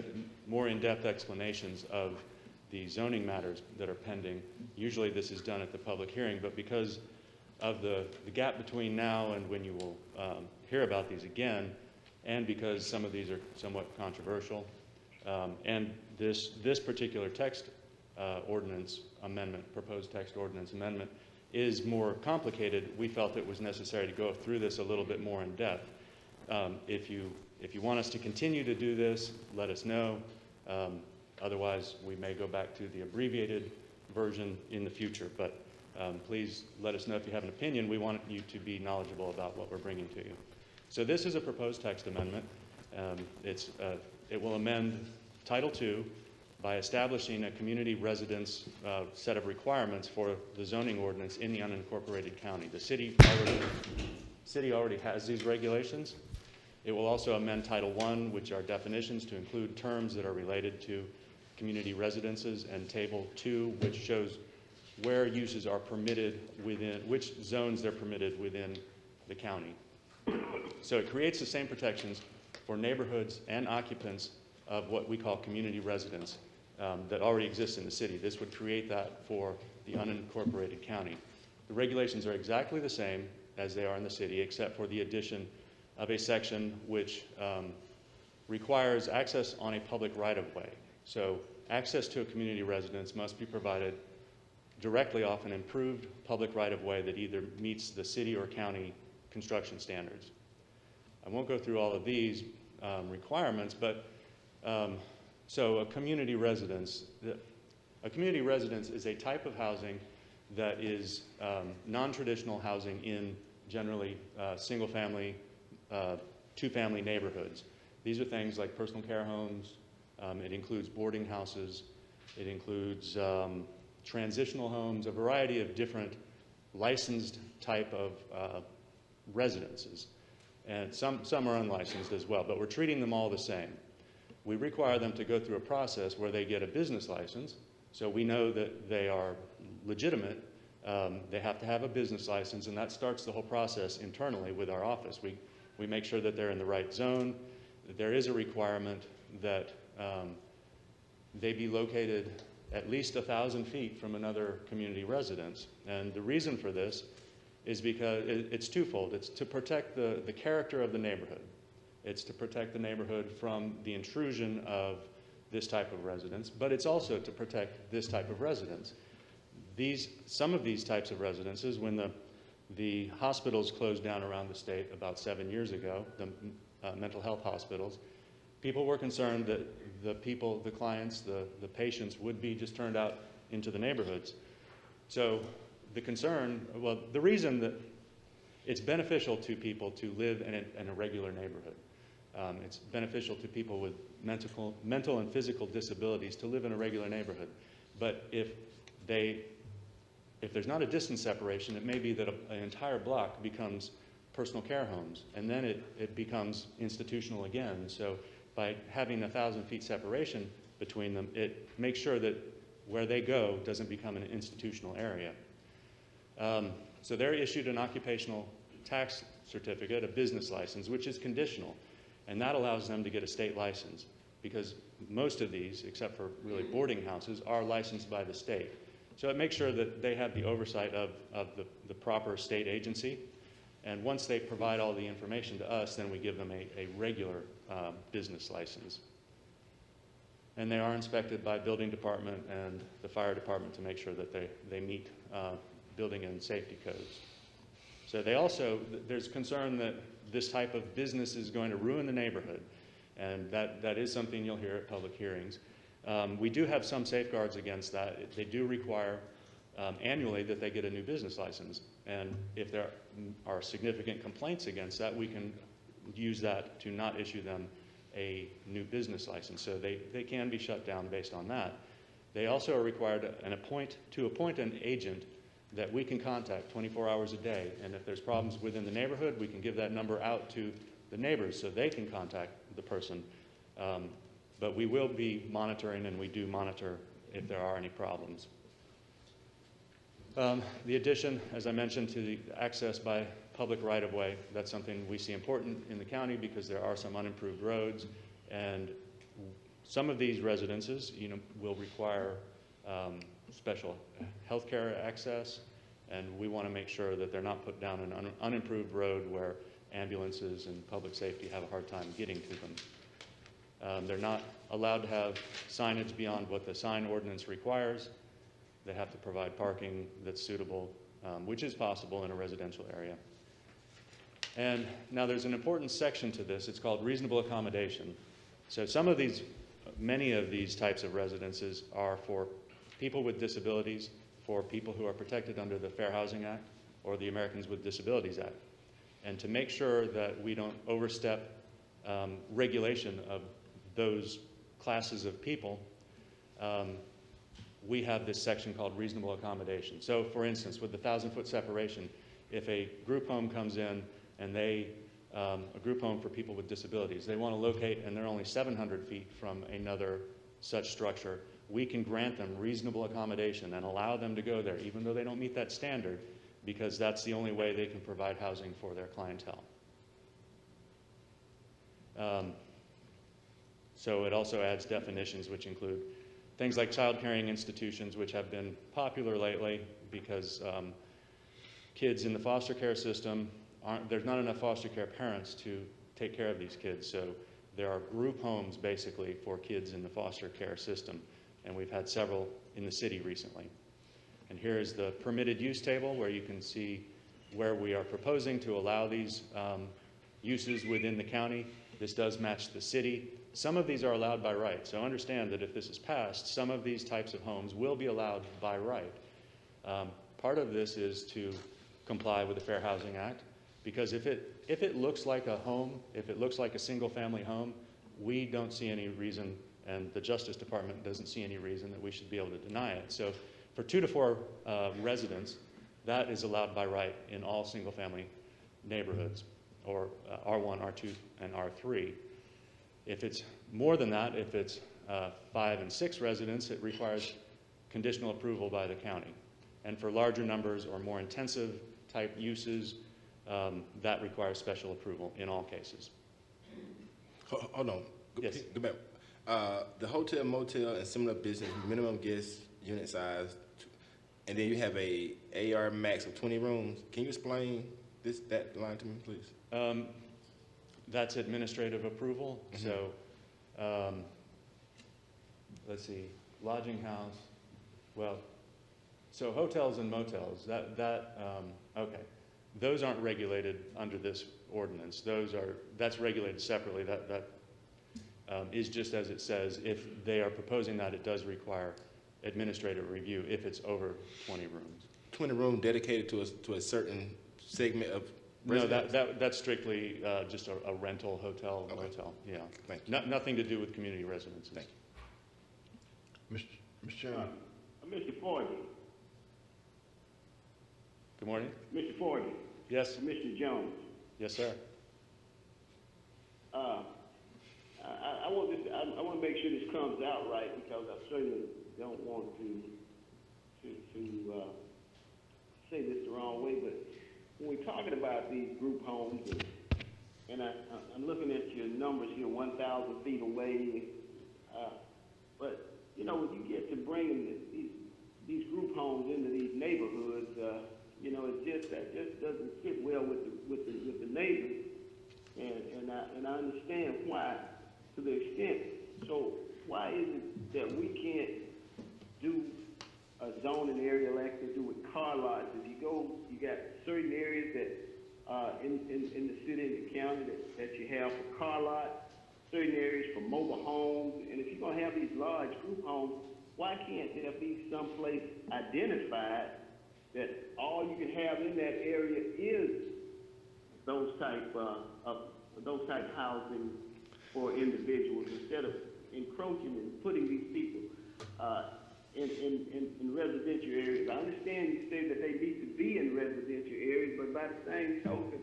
more in-depth explanations of the zoning matters that are pending. Usually this is done at the public hearing, but because of the gap between now and when you will hear about these again, and because some of these are somewhat controversial, and this particular text ordinance amendment, proposed text ordinance amendment, is more complicated, we felt it was necessary to go through this a little bit more in depth. If you want us to continue to do this, let us know. Otherwise, we may go back to the abbreviated version in the future. But please let us know if you have an opinion. We want you to be knowledgeable about what we're bringing to you. So this is a proposed text amendment. It will amend Title II by establishing a community residence set of requirements for the zoning ordinance in the unincorporated county. The city already has these regulations. It will also amend Title I, which are definitions, to include terms that are related to community residences, and Table II, which shows where uses are permitted within, which zones they're permitted within the county. So it creates the same protections for neighborhoods and occupants of what we call community residence that already exists in the city. This would create that for the unincorporated county. The regulations are exactly the same as they are in the city, except for the addition of a section which requires access on a public right-of-way. So access to a community residence must be provided directly off an improved public right-of-way that either meets the city or county construction standards. I won't go through all of these requirements, but so a community residence is a type of housing that is non-traditional housing in generally single-family, two-family neighborhoods. These are things like personal care homes. It includes boarding houses. It includes transitional homes, a variety of different licensed type of residences. And some are unlicensed as well, but we're treating them all the same. We require them to go through a process where they get a business license, so we know that they are legitimate. They have to have a business license, and that starts the whole process internally with our office. We make sure that they're in the right zone. There is a requirement that they be located at least 1,000 feet from another community residence. And the reason for this is because it's twofold. It's to protect the character of the neighborhood. It's to protect the neighborhood from the intrusion of this type of residence, but it's also to protect this type of residence. Some of these types of residences, when the hospitals closed down around the state about 7 years ago, the mental health hospitals, people were concerned that the clients, the patients would be just turned out into the neighborhoods. So the reason that it's beneficial to people to live in a regular neighborhood. It's beneficial to people with mental and physical disabilities to live in a regular neighborhood. But if there's not a distance separation, it may be that an entire block becomes personal care homes, and then it becomes institutional again. So by having 1,000 feet separation between them, it makes sure that where they go doesn't become an institutional area. So they're issued an occupational tax certificate, a business license, which is conditional, and that allows them to get a state license, because most of these, except for really boarding houses, are licensed by the state. So it makes sure that they have the oversight of the proper state agency, and once they provide all the information to us, then we give them a regular business license. And they are inspected by building department and the fire department to make sure that they meet building and safety codes. So there's concern that this type of business is going to ruin the neighborhood, and that is something you'll hear at public hearings. We do have some safeguards against that. They do require annually that they get a new business license, and if there are significant complaints against that, we can use that to not issue them a new business license. So they can be shut down based on that. They also are required to appoint an agent that we can contact 24 hours a day, and if there's problems within the neighborhood, we can give that number out to the neighbors so they can contact the person. But we will be monitoring, and we do monitor if there are any problems. The addition, as I mentioned, to the access by public right-of-way, that's something we see important in the county because there are some unimproved roads, and some of these residences, will require special healthcare access, and we want to make sure that they're not put down an unimproved road where ambulances and public safety have a hard time getting to them. They're not allowed to have signage beyond what the sign ordinance requires. They have to provide parking that's suitable, which is possible in a residential area. And now there's an important section to this. It's called reasonable accommodation. So many of these types of residences are for people with disabilities, for people who are protected under the Fair Housing Act or the Americans with Disabilities Act. And to make sure that we don't overstep regulation of those classes of people, we have this section called reasonable accommodation. So for instance, with the 1,000-foot separation, if a group home comes in and a group home for people with disabilities, they want to locate and they're only 700 feet from another such structure, we can grant them reasonable accommodation and allow them to go there, even though they don't meet that standard, because that's the only way they can provide housing for their clientele. So it also adds definitions which include things like child-caring institutions, which have been popular lately because kids in the foster care system, there's not enough foster care parents to take care of these kids. So there are group homes basically for kids in the foster care system, and we've had several in the city recently. And here is the permitted use table where you can see where we are proposing to allow these uses within the county. This does match the city. Some of these are allowed by right. So understand that if this is passed, some of these types of homes will be allowed by right. Part of this is to comply with the Fair Housing Act, because if it looks like a home, if it looks like a single family home, we don't see any reason, and the Justice Department doesn't see any reason that we should be able to deny it. So for 2 to 4 residents, that is allowed by right in all single family neighborhoods, or R1, R2, and R3. If it's more than that, if it's 5 and 6 residents, it requires conditional approval by the county. And for larger numbers or more intensive type uses, that requires special approval in all cases. Hold on. Yes. Go back. The hotel, motel, and similar business, minimum guest unit size, and then you have a AR max of 20 rooms. Can you explain that line to me, please? That's administrative approval. Mm-hmm. So let's see, lodging house. Well, so hotels and motels, okay. Those aren't regulated under this ordinance. That's regulated separately. That is just as it says. If they are proposing that, it does require administrative review if it's over 20 rooms. 20 rooms dedicated to a certain segment of No, residents? that's strictly just a rental hotel, Okay. motel. Yeah. Thank you. Nothing to do with community residences. Thank Mr. Chairman. Mr. Forgy, Good morning. Mr. Forgy, Yes. Commissioner Jones. Yes, sir. I want to make sure this comes out right, because I certainly don't want to say this the wrong way, but when we're talking about these group homes, and I'm looking at your numbers here, 1,000 feet away, but you know, when you get to bringing these group homes into these neighborhoods, you know, that just doesn't fit well with the neighbors, and I understand why to the extent. So why is it that we can't do a zoning area like they do with car lots? If you go, you got certain areas that in the city and the county that you have for car lots, certain areas for mobile homes, and if you're gonna have these large group homes, why can't there be someplace identified that all you can have in that area is those type housing for individuals, instead of encroaching and putting these people in residential areas? I understand you say that they need to be in residential areas, but by the same token,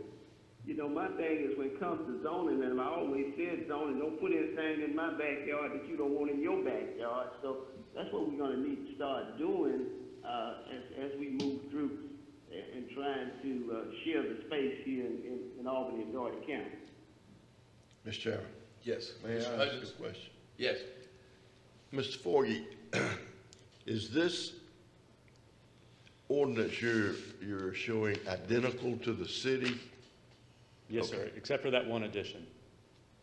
you know, my thing is when it comes to zoning, and I always said zoning, don't put anything in my backyard that you don't want in your backyard. So that's what we're gonna need to start doing as we move through and trying to share the space here in Albany and Dougherty County. Mr. Chairman. Yes. May I Mr. ask Hudgens? a question? Yes. Mr. Forgy, is this ordinance you're showing identical to the city? Yes, Okay. sir, except for that one addition.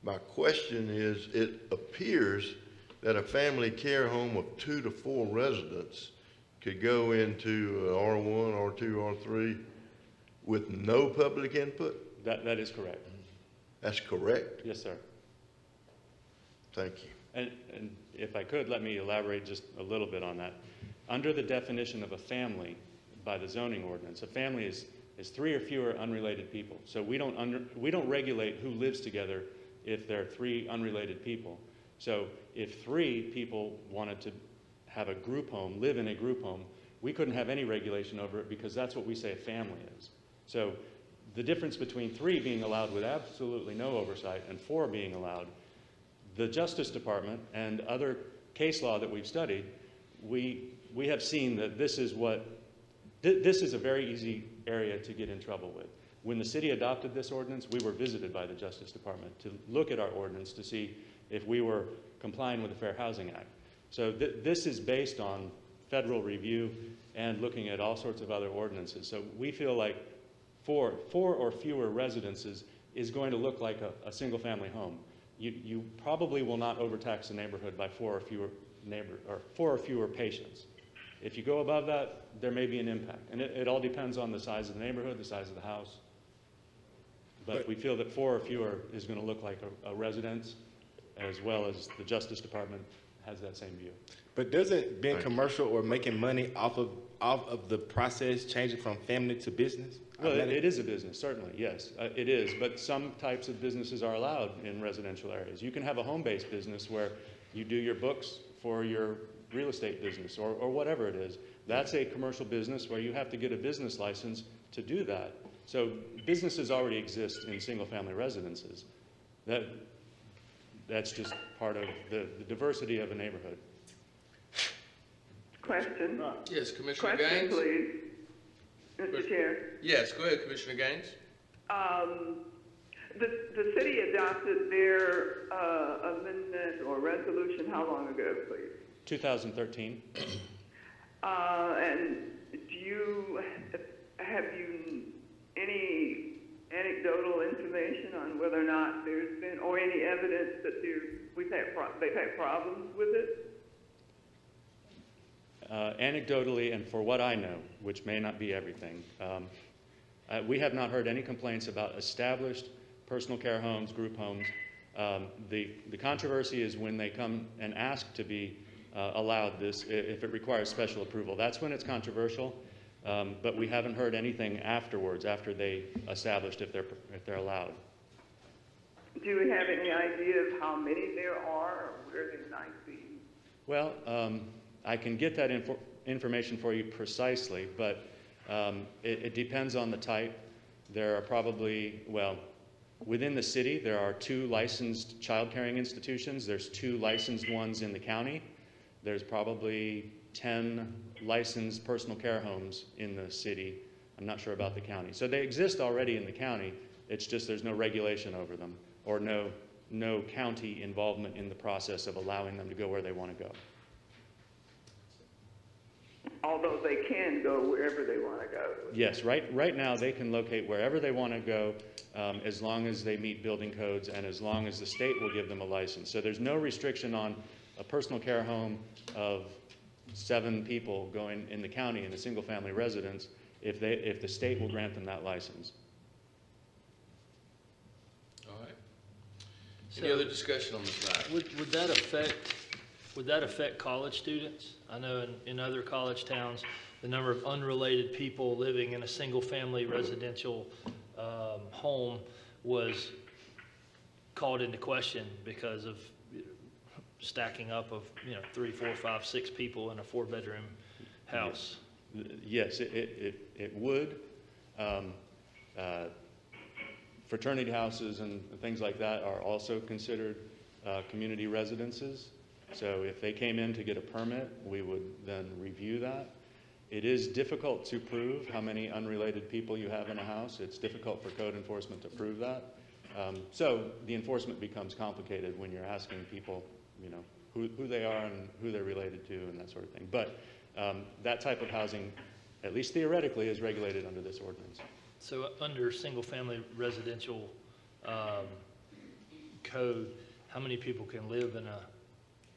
My question is, it appears that a family care home of 2 to 4 residents could go into R1, R2, R3 with no public input? That is correct. That's correct? Yes, sir. Thank you. And if I could, let me elaborate just a little bit on that. under the definition of a family by the zoning ordinance, a family is 3 or fewer unrelated people. So we don't regulate who lives together if there are 3 unrelated people. So if 3 people wanted to have a group home, live in a group home, we couldn't have any regulation over it because that's what we say a family is. So the difference between 3 being allowed with absolutely no oversight and 4 being allowed, the Justice Department and other case law that we've studied, we have seen that this is a very easy area to get in trouble with. When the city adopted this ordinance, we were visited by the Justice Department to look at our ordinance to see if we were complying with the Fair Housing Act. So this is based on federal review and looking at all sorts of other ordinances. So we feel like 4 or fewer residences is going to look like a single-family home. You probably will not overtax the neighborhood by 4 or fewer patients. If you go above that, there may be an impact. And it all depends on the size of the neighborhood, the size of the house. But we feel that 4 or fewer is going to look like a residence, as well as the Justice Department has that same view. But doesn't being commercial or making money off of the process change it from family to business? Well, it is a business, certainly, yes, it is. But some types of businesses are allowed in residential areas. You can have a home-based business where you do your books for your real estate business or whatever it is. That's a commercial business where you have to get a business license to do that. So businesses already exist in single-family residences. That's just part of the diversity of a neighborhood. Question? Yes, Commissioner Question, Gaines? please. Mr. Chair. Yes, go ahead, Commissioner Gaines. The city adopted their amendment or resolution how long ago, please? 2013. And have you any anecdotal information on whether or not there's been, or any evidence that they've had problems with it? Anecdotally, and for what I know, which may not be everything, we have not heard any complaints about established personal care homes, group homes. The controversy is when they come and ask to be allowed this, if it requires special approval. That's when it's controversial, but we haven't heard anything afterwards, after they established if they're allowed. Do we have any idea of how many there are or where they might be? Well, I can get that information for you precisely, but it depends on the type. There are probably, well, within the city, there are 2 licensed child caring institutions. There's 2 licensed ones in the county. There's probably 10 licensed personal care homes in the city. I'm not sure about the county. So they exist already in the county. It's just there's no regulation over them or no county involvement in the process of allowing them to go where they want to go. Although they can go wherever they want to go. Yes, right now they can locate wherever they want to go as long as they meet building codes and as long as the state will give them a license. So there's no restriction on a personal care home of 7 people going in the county in a single family residence if the state will grant them that license. All right. Any other discussion on this matter? Would that affect college students? I know in other college towns, the number of unrelated people living in a single-family residential home was called into question because of stacking up of 3, 4, 5, 6 people in a 4-bedroom house. Yes, it would. Fraternity houses and things like that are also considered community residences. So if they came in to get a permit, we would then review that. It is difficult to prove how many unrelated people you have in a house. It's difficult for code enforcement to prove that. So the enforcement becomes complicated when you're asking people, who they are and who they're related to and that sort of thing. But that type of housing, at least theoretically, is regulated under this ordinance. So under single-family residential code, how many people can live in a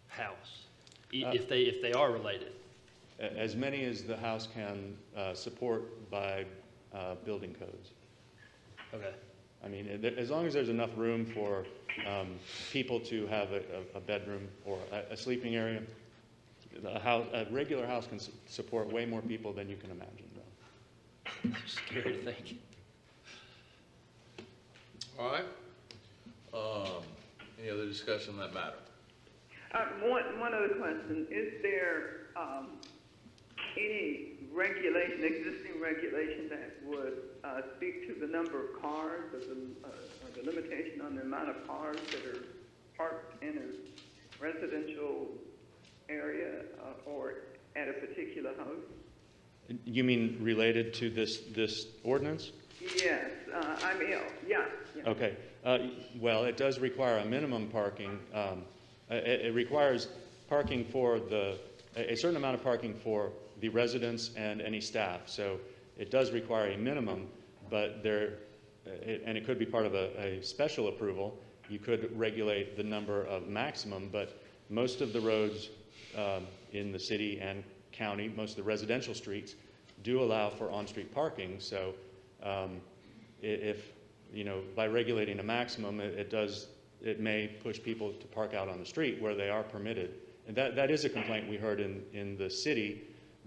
house if they are related? As many as the house can support by building codes. Okay. I mean, as long as there's enough room for people to have a bedroom or a sleeping area, a regular house can support way more people than you can imagine, though. Scary to think. All right. Any other discussion on that matter? One other question. Is there any regulation, existing regulation that would speak to the number of cars or the limitation on the amount of cars that are parked in a residential area or at a particular house? You mean related to this ordinance? Yes, yeah. Okay. Well, it does require a minimum parking. It requires parking for a certain amount of parking for the residents and any staff. So it does require a minimum, but and it could be part of a special approval. You could regulate the number of maximum, but most of the roads in the city and county, most of the residential streets, do allow for on-street parking. So if, by regulating a maximum, it may push people to park out on the street where they are permitted. And that is a complaint we heard in the city,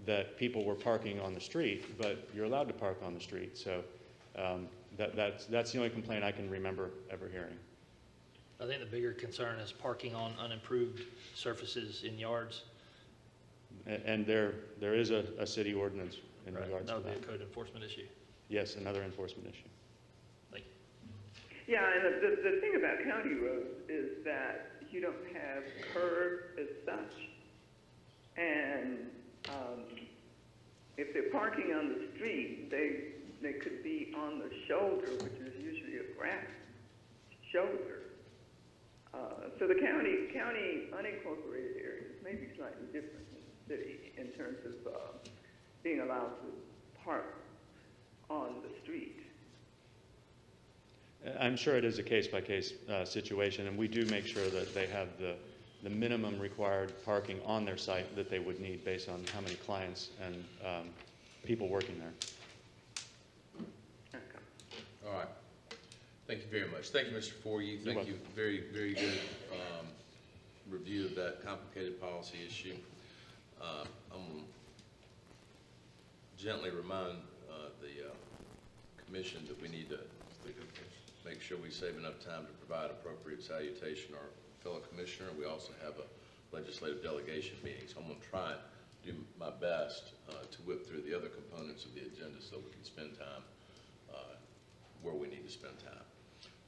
that people were parking on the street, but you're allowed to park on the street. So that's the only complaint I can remember ever hearing. I think the bigger concern is parking on unimproved surfaces in yards. And there is a city ordinance in regards to that. That would be a code enforcement issue. Yes, another enforcement issue. Thank you. Yeah, and the thing about county roads is that you don't have curves as such. And if they're parking on the street, they could be on the shoulder, which is usually a grass shoulder. So the county unincorporated areas may be slightly different than the city in terms of being allowed to park on the street. I'm sure it is a case-by-case situation, and we do make sure that they have the minimum required parking on their site that they would need based on how many clients and people working there. All right. Thank you very much. Thank you, Mr. Forey. Thank you. Very, very good review of that complicated policy issue. I'm going to gently remind the commission that we need to make sure we save enough time to provide appropriate salutation to our fellow commissioner. We also have a legislative delegation meeting, so I'm going to try and do my best to whip through the other components of the agenda so we can spend time where we need to spend time.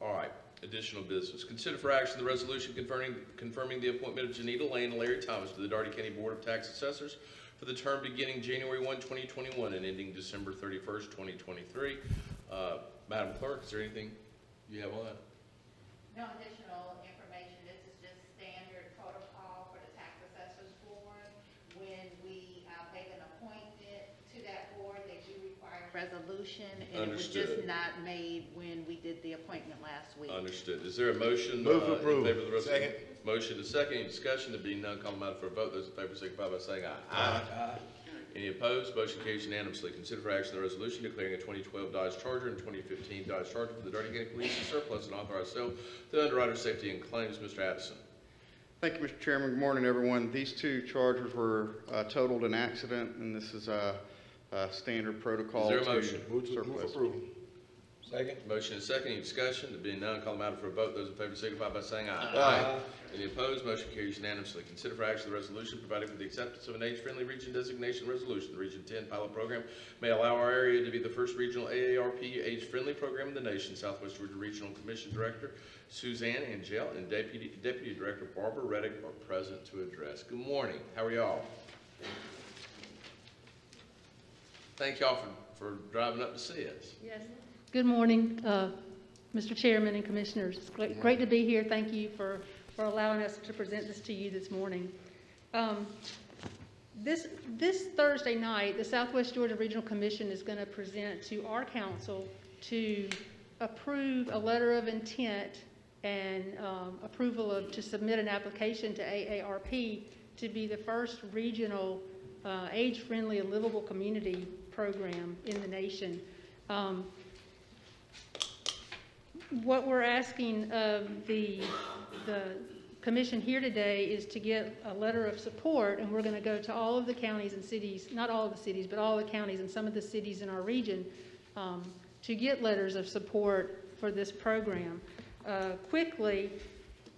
All right, additional business. Consider for action the resolution confirming the appointment of Janita Lane and Larry Thomas to the Dougherty County Board of Tax Assessors for the term beginning January 1, 2021 and ending December 31st, 2023. Madam Clerk, is there anything you have on that? No additional information. This is just standard protocol for the tax assessors board. When we make an appointment to that board, they do require a resolution, and Understood. it was just not made when we did the appointment last week. Understood. Is there a motion Move for approval. in favor of the resolution? Second. Motion to second. Any discussion? There being none, call the matter for a vote. Those in favor signify by saying aye. Aye. Any opposed? Motion carries unanimously. Consider for action the resolution declaring a 2012 Dodge Charger and 2015 Dodge Charger for the Dougherty County Police as surplus and authorized sale to the Underwriter Safety and Claims. Mr. Addison. Thank you, Mr. Chairman. Good morning, everyone. These two Chargers were totaled in accident, and this is a standard protocol. Is there a motion? Move for approval. Second. Motion and second. Any discussion? There being none, call the matter for a vote. Those in favor signify by saying aye. Aye. Any opposed? Motion carries unanimously. Consider for action the resolution providing for the acceptance of an age-friendly region designation resolution. The Region 10 pilot program may allow our area to be the first regional AARP age-friendly program in the nation. Southwest Georgia Regional Commission Director Suzanne Angel and Deputy Director Barbara Reddick are present to address. Good morning. How are y'all? Thank y'all for driving up to see us. Yes. Good morning, Mr. Chairman and Commissioners. It's great to be here. Thank you for allowing us to present this to you this morning. This Thursday night, the Southwest Georgia Regional Commission is going to present to our council to approve a letter of intent and approval to submit an application to AARP to be the first regional age-friendly and livable community program in the nation. What we're asking of the commission here today is to get a letter of support, and we're going to go to all of the counties and cities, not all of the cities, but all the counties and some of the cities in our region to get letters of support for this program. Quickly,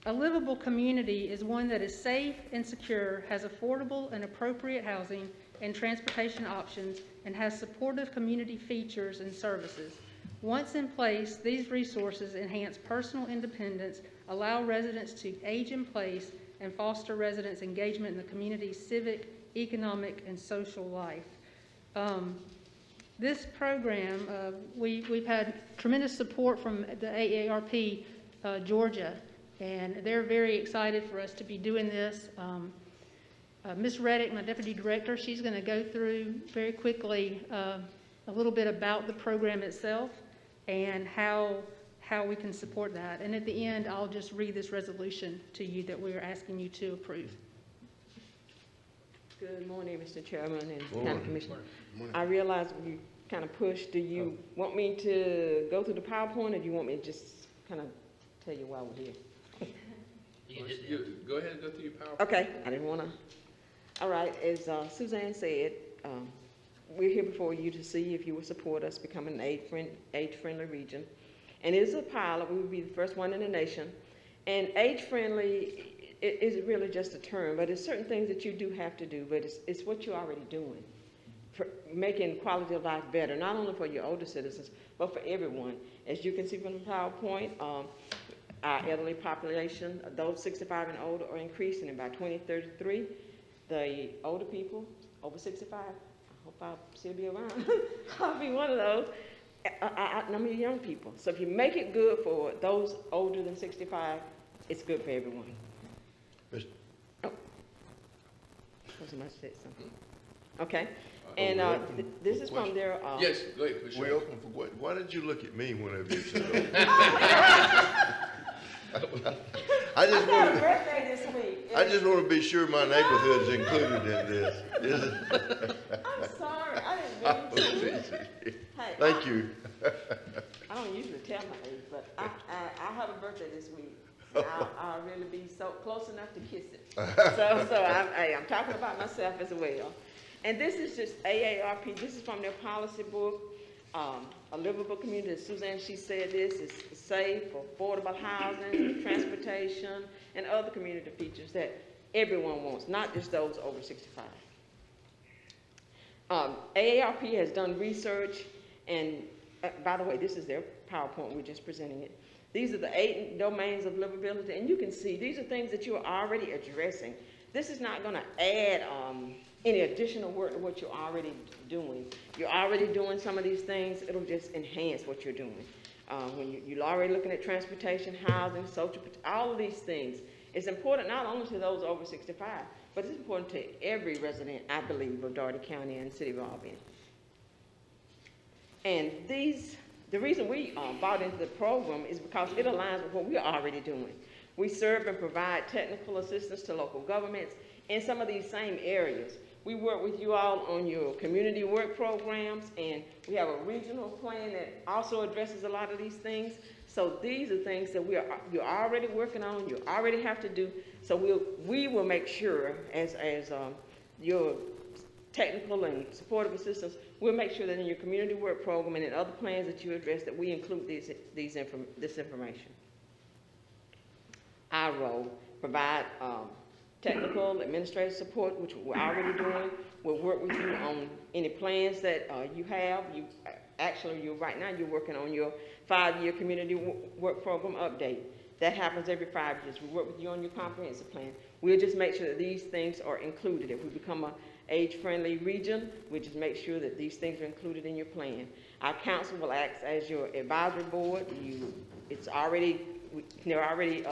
a livable community is one that is safe and secure, has affordable and appropriate housing and transportation options, and has supportive community features and services. Once in place, these resources enhance personal independence, allow residents to age in place, and foster residents' engagement in the community's civic, economic, and social life. This program, we've had tremendous support from the AARP Georgia, and they're very excited for us to be doing this. Ms. Reddick, my deputy director, she's going to go through very quickly a little bit about the program itself and how we can support that. And at the end, I'll just read this resolution to you that we're asking you to approve. Good morning, Mr. Chairman and County Commissioner. I realize you kind of pushed. Do you want me to go through the PowerPoint, or do you want me to just kind of tell you why we're here? Go ahead and go through your PowerPoint. Okay, I didn't want to. All right, as Suzanne said, we're here before you to see if you will support us becoming an age-friendly region. And it is a pilot. We will be the first one in the nation. And age-friendly is really just a term, but it's certain things that you do have to do, but it's what you're already doing, for making quality of life better, not only for your older citizens, but for everyone. As you can see from the PowerPoint, our elderly population, those 65 and older, are increasing. And by 2033, the older people over 65, I hope I'll still be around. I'll be one of those. I outnumber young people. So if you make it good for those older than 65, it's good for everyone. Oh, somebody said something. Okay. And this is from their. Yes, go ahead. We open for what? Why did you look at me whenever you said open? I just want to be sure my neighborhood is included in this. I'm sorry, I didn't mean to. Hey, Thank you. I don't usually tell my age, but I have a birthday this week. I'll really be so close enough to kiss it. So I'm talking about myself as well. And this is just AARP. This is from their policy book. A livable community, as Suzanne, she said this, is safe, affordable housing, transportation, and other community features that everyone wants, not just those over 65. AARP has done research, and by the way, this is their PowerPoint, we're just presenting it. These are the 8 domains of livability, and you can see these are things that you're already addressing. This is not going to add any additional work to what you're already doing. You're already doing some of these things. It'll just enhance what you're doing. When you're already looking at transportation, housing, social, all of these things. It's important not only to those over 65, but it's important to every resident, I believe, of Dougherty County and the City of Albany. And the reason we bought into the program is because it aligns with what we're already doing. We serve and provide technical assistance to local governments in some of these same areas. We work with you all on your community work programs, and we have a regional plan that also addresses a lot of these things. So these are things that you're already working on, you already have to do. So we will make sure, as your technical and supportive assistance, we'll make sure that in your community work program and in other plans that you address, that we include this information. Our role, provide technical, administrative support, which we're already doing. We'll work with you on any plans that you have. Right now you're working on your 5-year community work program update. That happens every 5 years. We work with you on your comprehensive plan. We'll just make sure that these things are included. If we become an age-friendly region, we just make sure that these things are included in your plan. Our council will act as your advisory board. They're already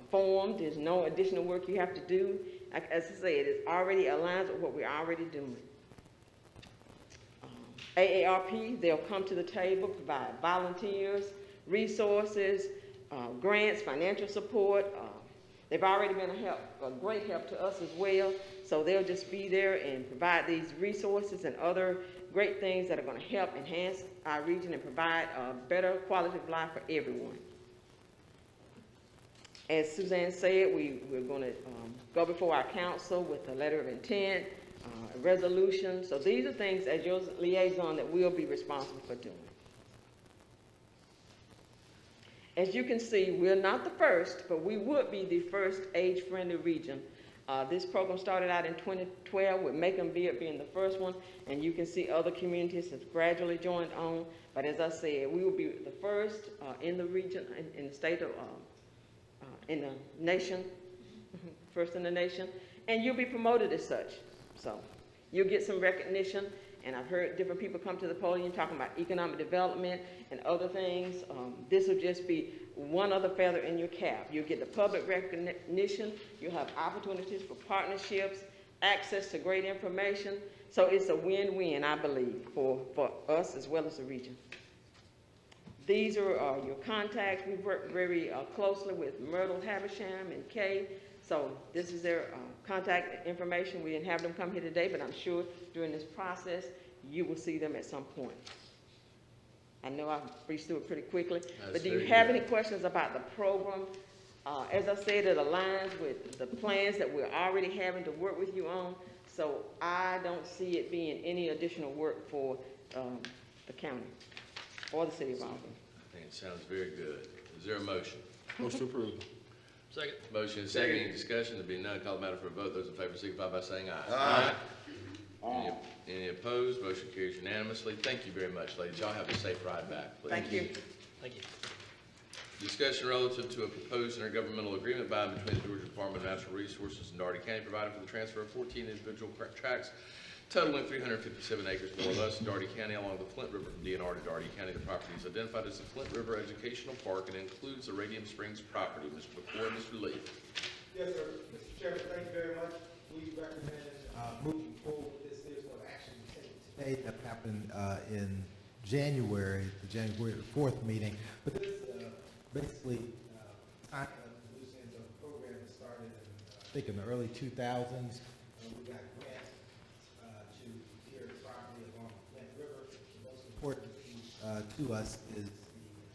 formed. There's no additional work you have to do. As I said, it already aligns with what we're already doing. AARP, they'll come to the table, provide volunteers, resources, grants, financial support. They've already been a great help to us as well. So they'll just be there and provide these resources and other great things that are going to help enhance our region and provide a better quality of life for everyone. As Suzanne said, we're going to go before our council with a letter of intent, a resolution. So these are things as your liaison that we'll be responsible for doing. As you can see, we're not the first, but we would be the first age-friendly region. This program started out in 2012 with Macon being the first one, and you can see other communities have gradually joined on. But as I said, we will be the first in the region, in the state of, in the nation, first in the nation, and you'll be promoted as such. So you'll get some recognition, and I've heard different people come to the podium talking about economic development and other things. This will just be one other feather in your cap. You'll get the public recognition, you'll have opportunities for partnerships, access to great information. So it's a win-win, I believe, for us as well as the region. These are your contacts. We've worked very closely with Myrtle Havisham and Kay. So this is their contact information. We didn't have them come here today, but I'm sure during this process, you will see them at some point. I know I breezed through it pretty quickly, but do you have any questions about the program? As I said, it aligns with the plans that we're already having to work with you on. So I don't see it being any additional work for the county or the city of Albany. I think it sounds very good. Is there a motion? Motion approved. Second. Motion and second. Any discussion? There being none, call the matter for a vote. Those in favor signify by saying aye. Aye. Any opposed? Motion carries unanimously. Thank you very much, ladies. Y'all have a safe ride back, please. Thank you. Thank you. Discussion relative to a proposed intergovernmental agreement by and between the Georgia Department of Natural Resources and Dougherty County providing for the transfer of 14 individual tracts totaling 357 acres more or less in Dougherty County along the Flint River from DNR to Dougherty County. The property is identified as the Flint River Educational Park and includes the Radium Springs property. Mr. McCoy, Mr. Lee. Yes, sir. Mr. Chairman, thank you very much. We recommend moving forward with this. There's no action to take today that happened in January, the January 4th meeting. But this basically tied up the loose ends of the program that started in, I think in the early 2000s. We got grants to clear property along the Flint River. The most important piece to us is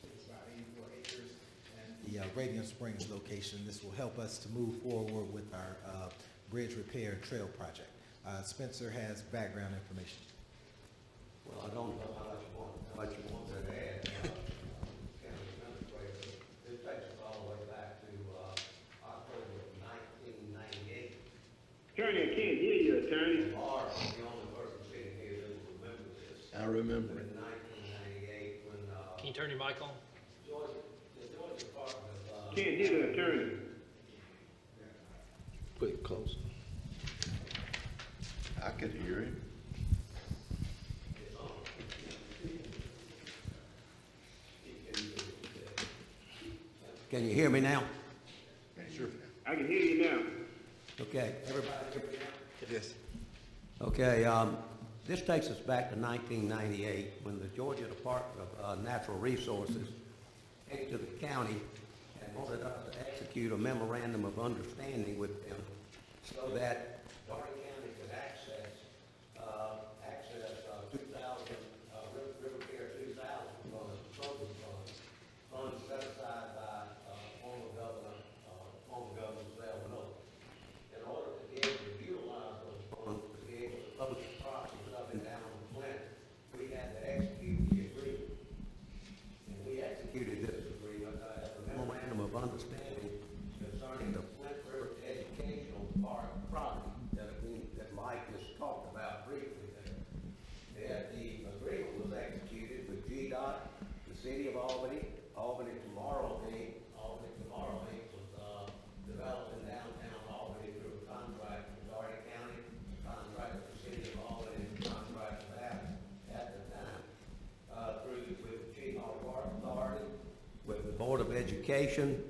it's about 84 acres and the Radiant Springs location. This will help us to move forward with our bridge repair trail project. Spencer has background information. Well, I don't know how much you want to add. This takes us all the way back to October of 1998. Attorney, I can't hear you, attorney. Laura is the only person sitting here that will remember this. I remember it. In 1998, when Can you turn your mic on? the Georgia Department of Can't hear the attorney. put it close. I could hear him. Can you hear me now? Sure. I can hear you now. Okay, everybody hear me now? Yes. Okay, this takes us back to 1998 when the Georgia Department of Natural Resources came to the county and wanted us to execute a memorandum of understanding with them so that Dougherty County could access 2,000, River Care 2,000 funds set aside by former Governor Zell Miller. In order to be able to utilize those funds to be able to publish properties up and down the Flint, we had to execute the agreement. And we executed this agreement as a memorandum of understanding concerning the Flint River Educational Park property that Mike just talked about briefly there. The agreement was executed with GDOT, the City of Albany, Albany Tomorrow Inc. Albany Tomorrow Inc. was developing downtown Albany through a contract with Dougherty County, contract with the City of Albany, and contract with Addison at the time, with the Chief Park Authority, with the Board of Education,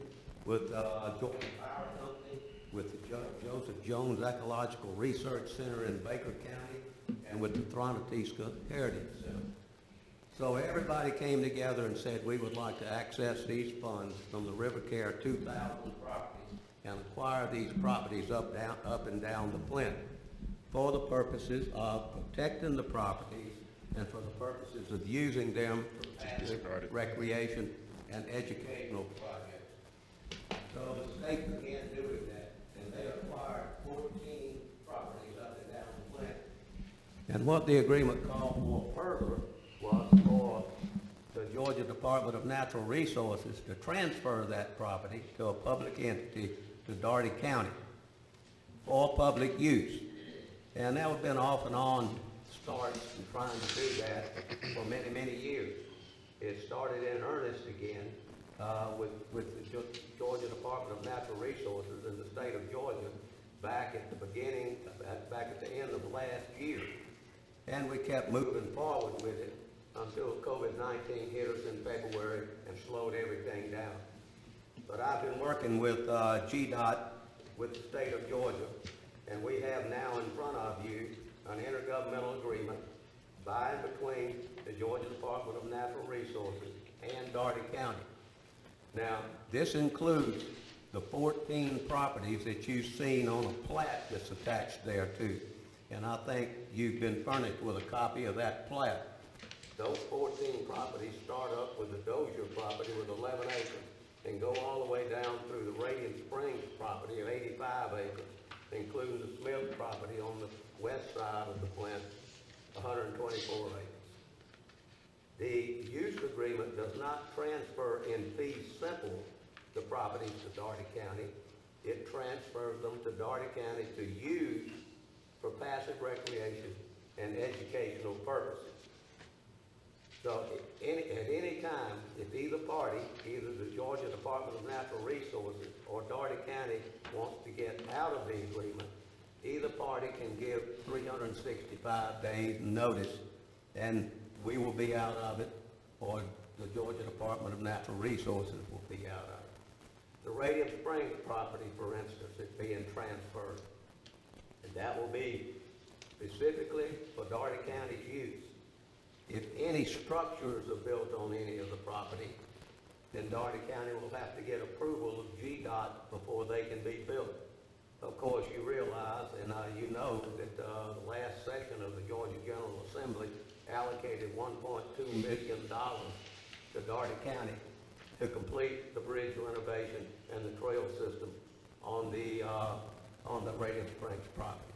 with Georgia Power Company, with the Joseph Jones Ecological Research Center in Baker County, and with the Thronatisca Heritage Center. So everybody came together and said we would like to access these funds from the River Care 2,000 properties and acquire these properties up and down the Flint for the purposes of protecting the properties and for the purposes of using them for recreation and educational projects. So state began doing that, and they acquired 14 properties up and down the Flint. And what the agreement called for further was for the Georgia Department of Natural Resources to transfer that property to a public entity to Dougherty County for public use. And that has been off and on starts in trying to do that for many, many years. It started in earnest again with the Georgia Department of Natural Resources in the state of Georgia back at the beginning, back at the end of last year. And we kept moving forward with it until COVID-19 hit us in February and slowed everything down. But I've been working with GDOT, with the state of Georgia, and we have now in front of you an intergovernmental agreement by and between the Georgia Department of Natural Resources and Dougherty County. Now, this includes the 14 properties that you've seen on a plat that's attached there too. And I think you've been furnished with a copy of that plat. Those 14 properties start up with the Dozier property with 11 acres and go all the way down through the Radiant Springs property of 85 acres, including the Smith property on the west side of the Flint, 124 acres. The use agreement does not transfer in fee simple the properties to Dougherty County. It transfers them to Dougherty County to use for passive recreation and educational purposes. So at any time, if either party, either the Georgia Department of Natural Resources or Dougherty County wants to get out of the agreement, either party can give 365 days notice, and we will be out of it, or the Georgia Department of Natural Resources will be out of it. The Radiant Springs property, for instance, is being transferred, and that will be specifically for Dougherty County's use. If any structures are built on any of the property, then Dougherty County will have to get approval of GDOT before they can be built. Of course, you realize, and you know, that the last session of the Georgia General Assembly allocated $1.2 million to Dougherty County to complete the bridge renovation and the trail system on the Radiant Springs property.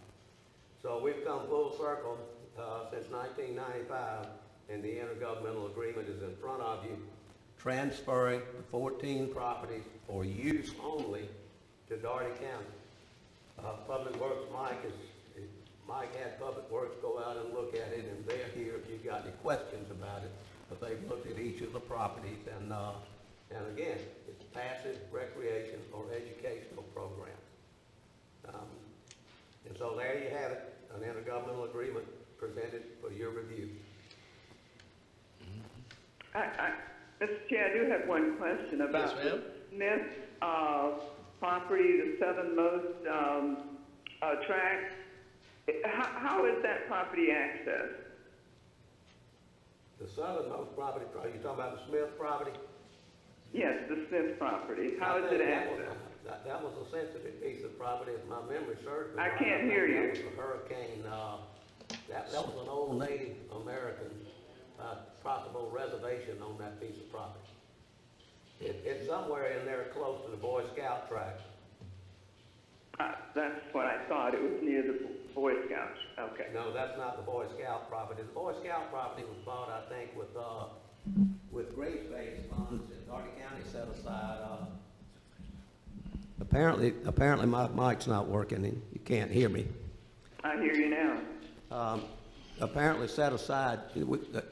So we've come full circle since 1995, and the intergovernmental agreement is in front of you, transferring the 14 properties for use only to Dougherty County. Public Works Mike had Public Works go out and look at it, and they're here if you've got any questions about it. But they've looked at each of the properties, and again, it's passive recreation or educational programs. And so there you have it, an intergovernmental agreement presented for your review. Mr. Chair, I do have one question about Yes, ma'am. the Smith property, the southernmost tract. How is that property accessed? The southernmost property, are you talking about the Smith property? Yes, the Smith property. How is it accessed? That was a sensitive piece of property, if my memory serves me. I can't hear you. That was a hurricane, that was an old Native American possible reservation on that piece of property. It's somewhere in there close to the Boy Scout track. That's what I thought. It was near the Boy Scouts. Okay. No, that's not the Boy Scout property. The Boy Scout property was bought, I think, with green space funds that Dougherty County set aside. Apparently my mic's not working and you can't hear me. I hear you now. Apparently set aside,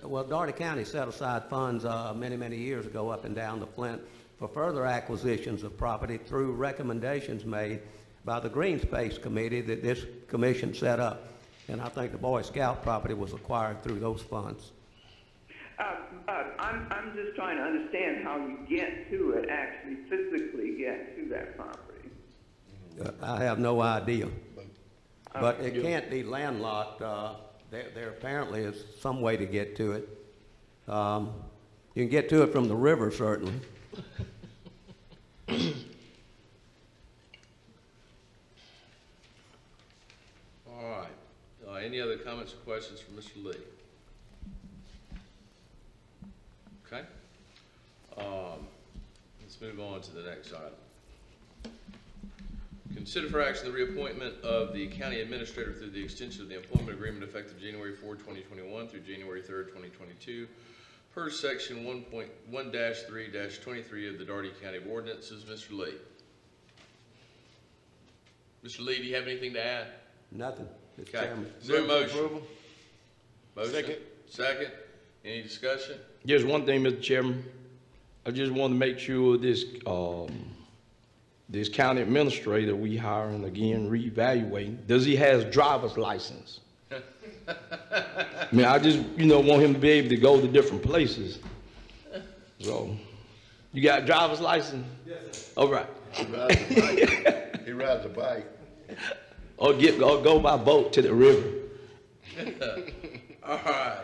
well, Dougherty County set aside funds many, many years ago up and down the Flint for further acquisitions of property through recommendations made by the Green Space Committee that this commission set up. And I think the Boy Scout property was acquired through those funds. I'm just trying to understand how you get to it, actually physically get to that property. I have no idea. But it can't be landlocked. There apparently is some way to get to it. You can get to it from the river, certainly. All right. Any other comments or questions for Mr. Lee? Okay. Let's move on to the next item. Consider for action the reappointment of the county administrator through the extension of the employment agreement effective January 4, 2021 through January 3, 2022, per section 1.1-3-23 of the Dougherty County of Ordinances. Mr. Lee. Mr. Lee, do you have anything to add? Nothing, Mr. Okay. Chairman. Is there a Move for motion? approval. Motion? Second. Second. Any discussion? Just one thing, Mr. Chairman. I just want to make sure this, this county administrator we hiring again, reevaluating, does he has driver's license? I mean, I just, want him to be able to go to different places. So, you got a driver's license? Yes, sir. All right. He rides a bike. He rides a bike. Or go by boat to the river. All right.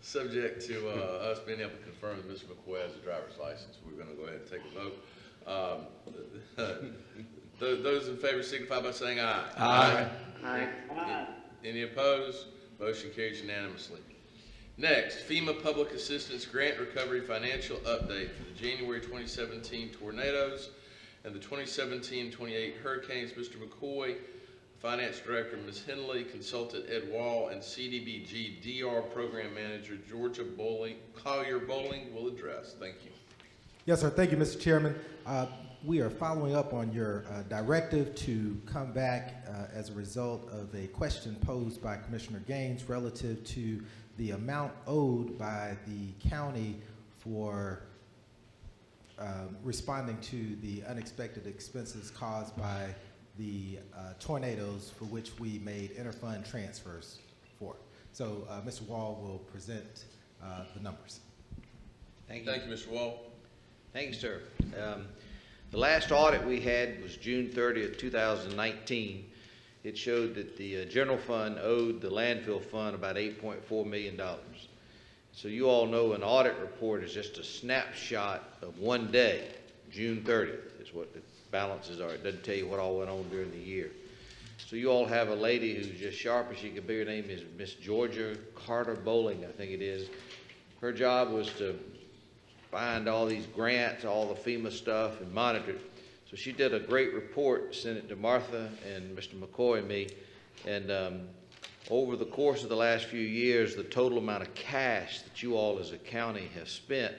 Subject to us being able to confirm that Mr. McCoy has a driver's license, we're going to go ahead and take a vote. Those in favor signify by saying aye. Aye. Aye. Any opposed? Motion carries unanimously. Next, FEMA Public Assistance Grant Recovery Financial Update for the January 2017 tornadoes and the 2017-28 hurricanes. Mr. McCoy, Finance Director, Ms. Henley, Consultant Ed Wall, and CDBG DR Program Manager Georgia Collier Bowling will address. Thank you. Yes, sir. Thank you, Mr. Chairman. We are following up on your directive to come back as a result of a question posed by Commissioner Gaines relative to the amount owed by the county for responding to the unexpected expenses caused by the tornadoes for which we made interfund transfers for. So Mr. Wall will present the numbers. Thank you, Mr. Wall. Thank you, sir. The last audit we had was June 30th, 2019. It showed that the general fund owed the landfill fund about $8.4 million. So you all know an audit report is just a snapshot of one day. June 30th is what the balances are. It doesn't tell you what all went on during the year. So you all have a lady who's just sharp as she could be. Her name is Miss Georgia Carter Bowling, I think it is. Her job was to find all these grants, all the FEMA stuff, and monitor it. So she did a great report, sent it to Martha and Mr. McCoy and me. And over the course of the last few years, the total amount of cash that you all as a county have spent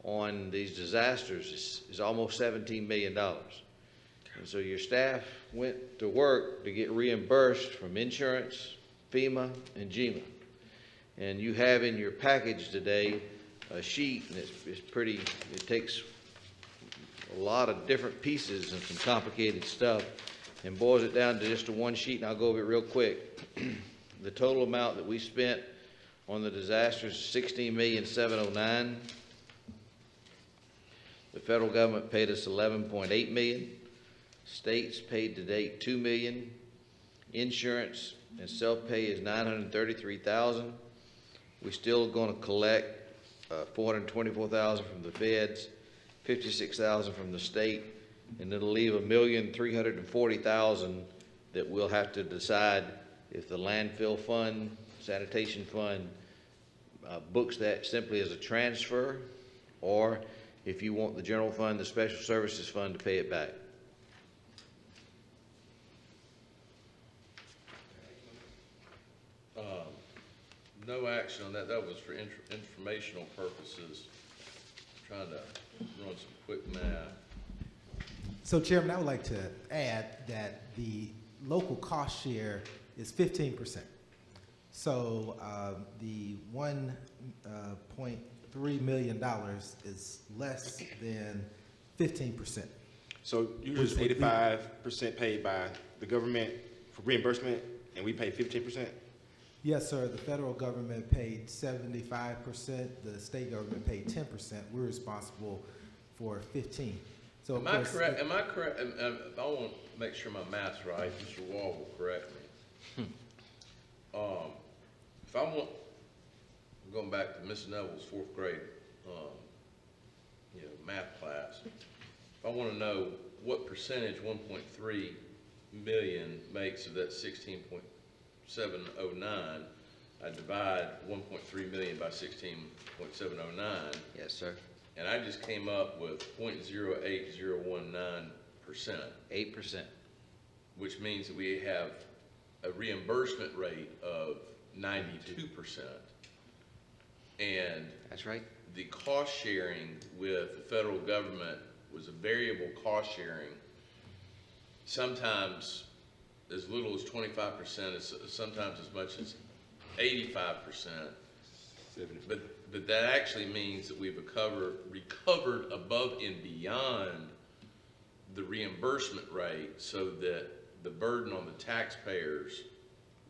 on these disasters is almost $17 million. And so your staff went to work to get reimbursed from insurance, FEMA, and GEMA. And you have in your package today a sheet, and it's pretty, it takes a lot of different pieces and some complicated stuff and boils it down to just a one sheet, and I'll go over it real quick. The total amount that we spent on the disasters is $16,709,000. The federal government paid us $11.8 million. States paid to date $2 million. Insurance and self-pay is $933,000. We're still going to collect $424,000 from the feds, $56,000 from the state, and it'll leave $1,340,000 that we'll have to decide if the landfill fund, sanitation fund, books that simply as a transfer, or if you want the general fund, the special services fund to pay it back. No action on that. That was for informational purposes. Trying to run some quick math. So, Chairman, I would like to add that the local cost share is 15%. So the $1.3 million is less than 15%. So usually it's 85% paid by the government for reimbursement, and we pay 15%? Yes, sir. The federal government paid 75%. The state government paid 10%. We're responsible for 15%. So Am I correct? I want to make sure my math's right. Mr. Wall will correct me. If I want, going back to Miss Neville's fourth grade, math class, if I want to know what percentage 1.3 million makes of that 16.709, I divide 1.3 million by 16.709. Yes, sir. And I just came up with 0.08019%. 8%. which means that we have a reimbursement rate of 92%. And That's right. the cost sharing with the federal government was a variable cost sharing, sometimes as little as 25%, sometimes as much as 85%. But that actually means that we've recovered above and beyond the reimbursement rate, so that the burden on the taxpayers,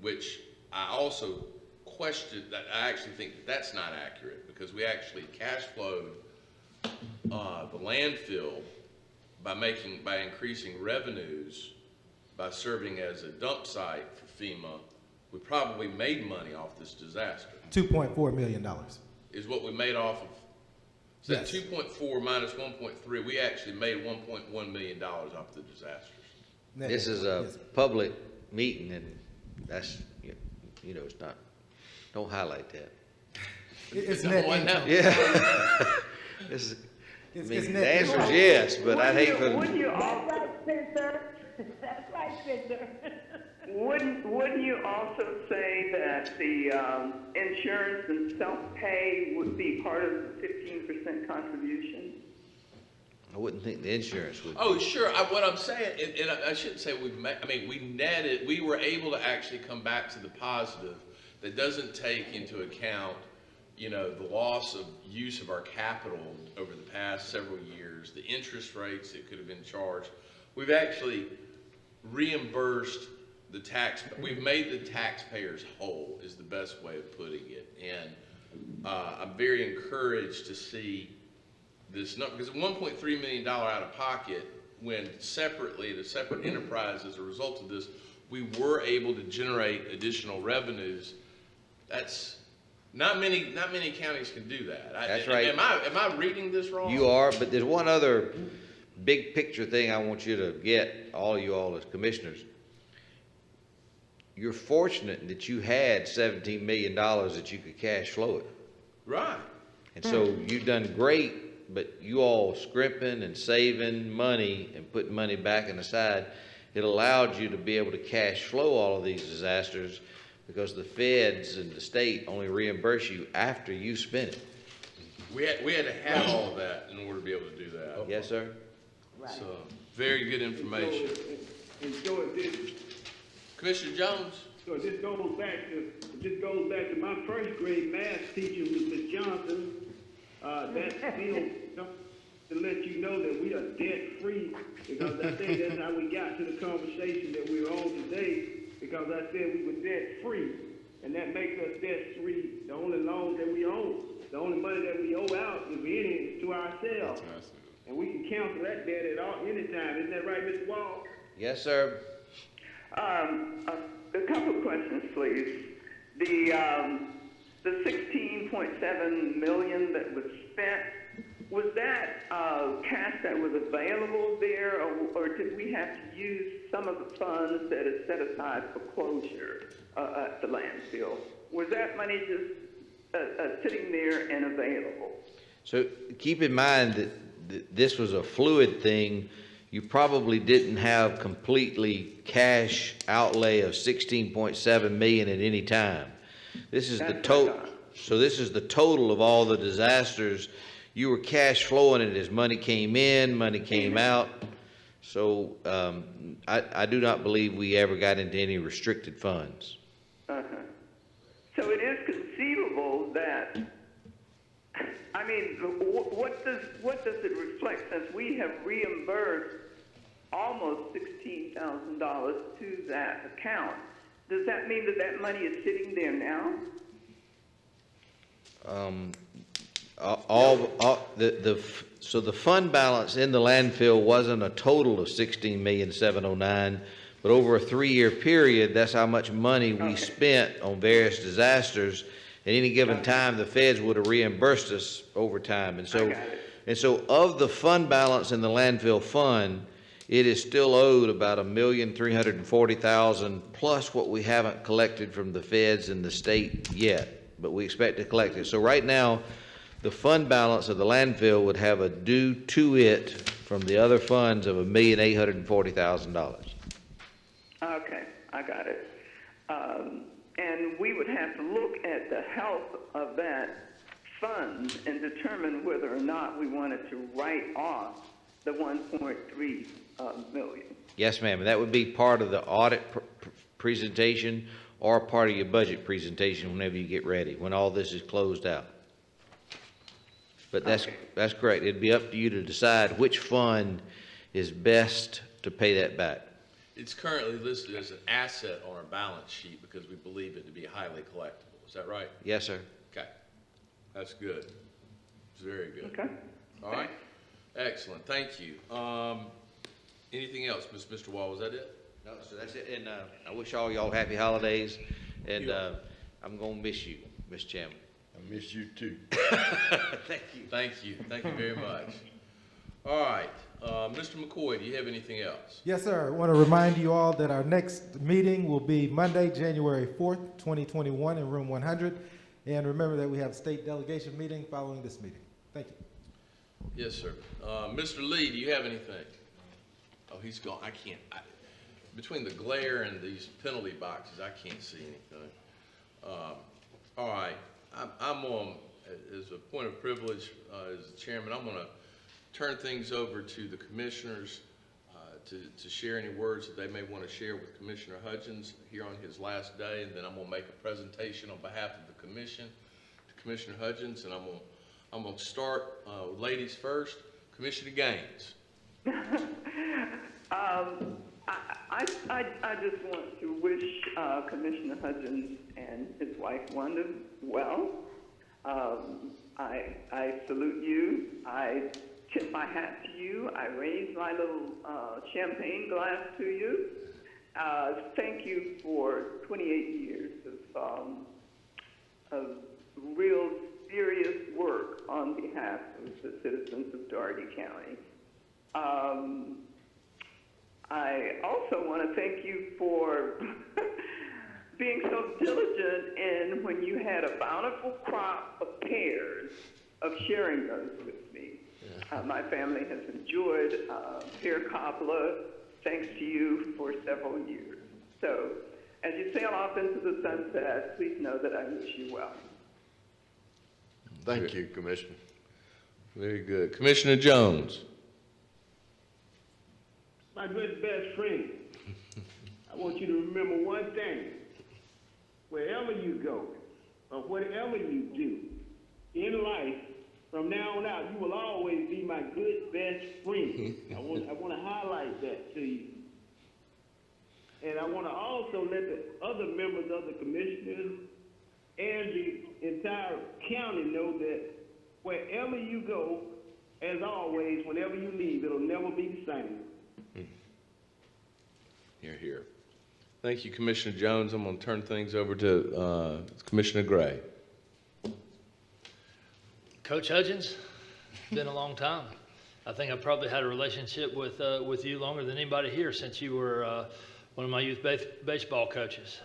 which I also question, that I actually think that that's not accurate, because we actually cash flowed the landfill by increasing revenues, by serving as a dump site for FEMA. We probably made money off this disaster. $2.4 million. Is what we made off of. So Yes. that 2.4 minus 1.3, we actually made $1.1 million off the disasters. This is a public meeting, and that's, you know, it's not, don't highlight that. It's net income. Yeah. It's The net answer income. is yes, but I'd hate for. Wouldn't you That's also, right, Spencer. That's right, Spencer. wouldn't you also say that the insurance and self-pay would be part of the 15% contribution? I wouldn't think the insurance would. Oh, sure. What I'm saying, and I shouldn't say we netted, we were able to actually come back to the positive that doesn't take into account, you know, the loss of use of our capital over the past several years, the interest rates that could have been charged. We've actually reimbursed the we've made the taxpayers whole, is the best way of putting it. And I'm very encouraged to see this number, because $1.3 million out of pocket, when separately, the separate enterprise, as a result of this, we were able to generate additional revenues. That's not many counties can do that. That's right. Am I reading this wrong? You are, but there's one other big picture thing I want you to get, all as commissioners. You're fortunate that you had $17 million that you could cash flow it. Right. And so you've done great, but you all scrimping and saving money and putting money back and aside, it allowed you to be able to cash flow all of these disasters, because the feds and the state only reimburse you after you spend it. We had to have all of that in order to be able to do that. Yes, sir. Right. So, very good information. And so this, Commissioner Jones? so this goes back to my first grade math teacher, Mrs. Johnson. That's still to let you know that we are debt free, because I think that's how we got to the conversation that we're on today, because I said we were debt free, and that makes us debt free. The only loans that we own, the only money that we owe out, if any, is to ourselves. And we can cancel that debt any time. Isn't that right, Mr. Wall? Yes, sir. A couple of questions, please. The 16.7 million that was spent, was that cash that was available there, or did we have to use some of the funds that is set aside for closure at the landfill? Was that money just sitting there and available? So keep in mind that this was a fluid thing. You probably didn't have completely cash outlay of 16.7 million at any time. This is the total. So this is the total of all the disasters. You were cash flowing it as money came in, money came out. So I do not believe we ever got into any restricted funds. So it is conceivable that, I mean, what does it reflect, since we have reimbursed almost $16,000 to that account? Does that mean that that money is sitting there now? So the fund balance in the landfill wasn't a total of 16,709,000, but over a 3-year period, that's how much money we spent on various disasters. At any given time, the feds would have reimbursed us over time. And so of the fund balance in the landfill fund, it is still owed about $1,340,000 plus what we haven't collected from the feds and the state yet, but we expect to collect it. So right now, the fund balance of the landfill would have a due to it from the other funds of $1,840,000. Okay, I got it. And we would have to look at the health of that fund and determine whether or not we wanted to write off the 1.3 million. Yes, ma'am. That would be part of the audit presentation or part of your budget presentation whenever you get ready, when all this is closed out. But that's correct. It'd be up to you to decide which fund is best to pay that back. It's currently listed as an asset on our balance sheet because we believe it to be highly collectible. Is that right? Yes, sir. Okay. That's good. It's very good. Okay. All right. Excellent. Thank you. Anything else, Mr. Wall? Was that it? No, so that's it. And I wish all y'all happy holidays. And I'm going to miss you, Mr. Chairman. I miss you too. Thank you. Thank you. Thank you very much. All right. Mr. McCoy, do you have anything else? Yes, sir. I want to remind you all that our next meeting will be Monday, January 4th, 2021 in room 100. And remember that we have a state delegation meeting following this meeting. Thank you. Yes, sir. Mr. Lee, do you have anything? Oh, he's gone. I can't. Between the glare and these penalty boxes, I can't see anything. All right. I'm on, as a point of privilege, as the chairman, I'm going to turn things over to the commissioners to share any words that they may want to share with Commissioner Hudgens here on his last day, and then I'm going to make a presentation on behalf of the commission to Commissioner Hudgens, and I'm going to start ladies first. Commissioner Gaines. I just want to wish Commissioner Hudgens and his wife Wanda well. I salute you. I tip my hat to you. I raise my little champagne glass to you. Thank you for 28 years of real serious work on behalf of the citizens of Dougherty County. I also want to thank you for being so diligent in when you had a bountiful crop of pears, of sharing those with me. My family has enjoyed pear cobbler, thanks to you, for several years. So, as you sail off into the sunset, please know that I wish you well. Thank you, Commissioner. Very good. Commissioner Jones. My good best friend, I want you to remember one thing. Wherever you go, or whatever you do in life, from now on out, you will always be my good best friend. I want to highlight that to you. And I want to also let the other members of the commissioners and the entire county know that wherever you go, as always, whenever you leave, it'll never be the same. Here. Thank you, Commissioner Jones. I'm going to turn things over to Commissioner Gray. Coach Hudgens, it's been a long time. I think I've probably had a relationship with you longer than anybody here since you were one of my youth baseball coaches.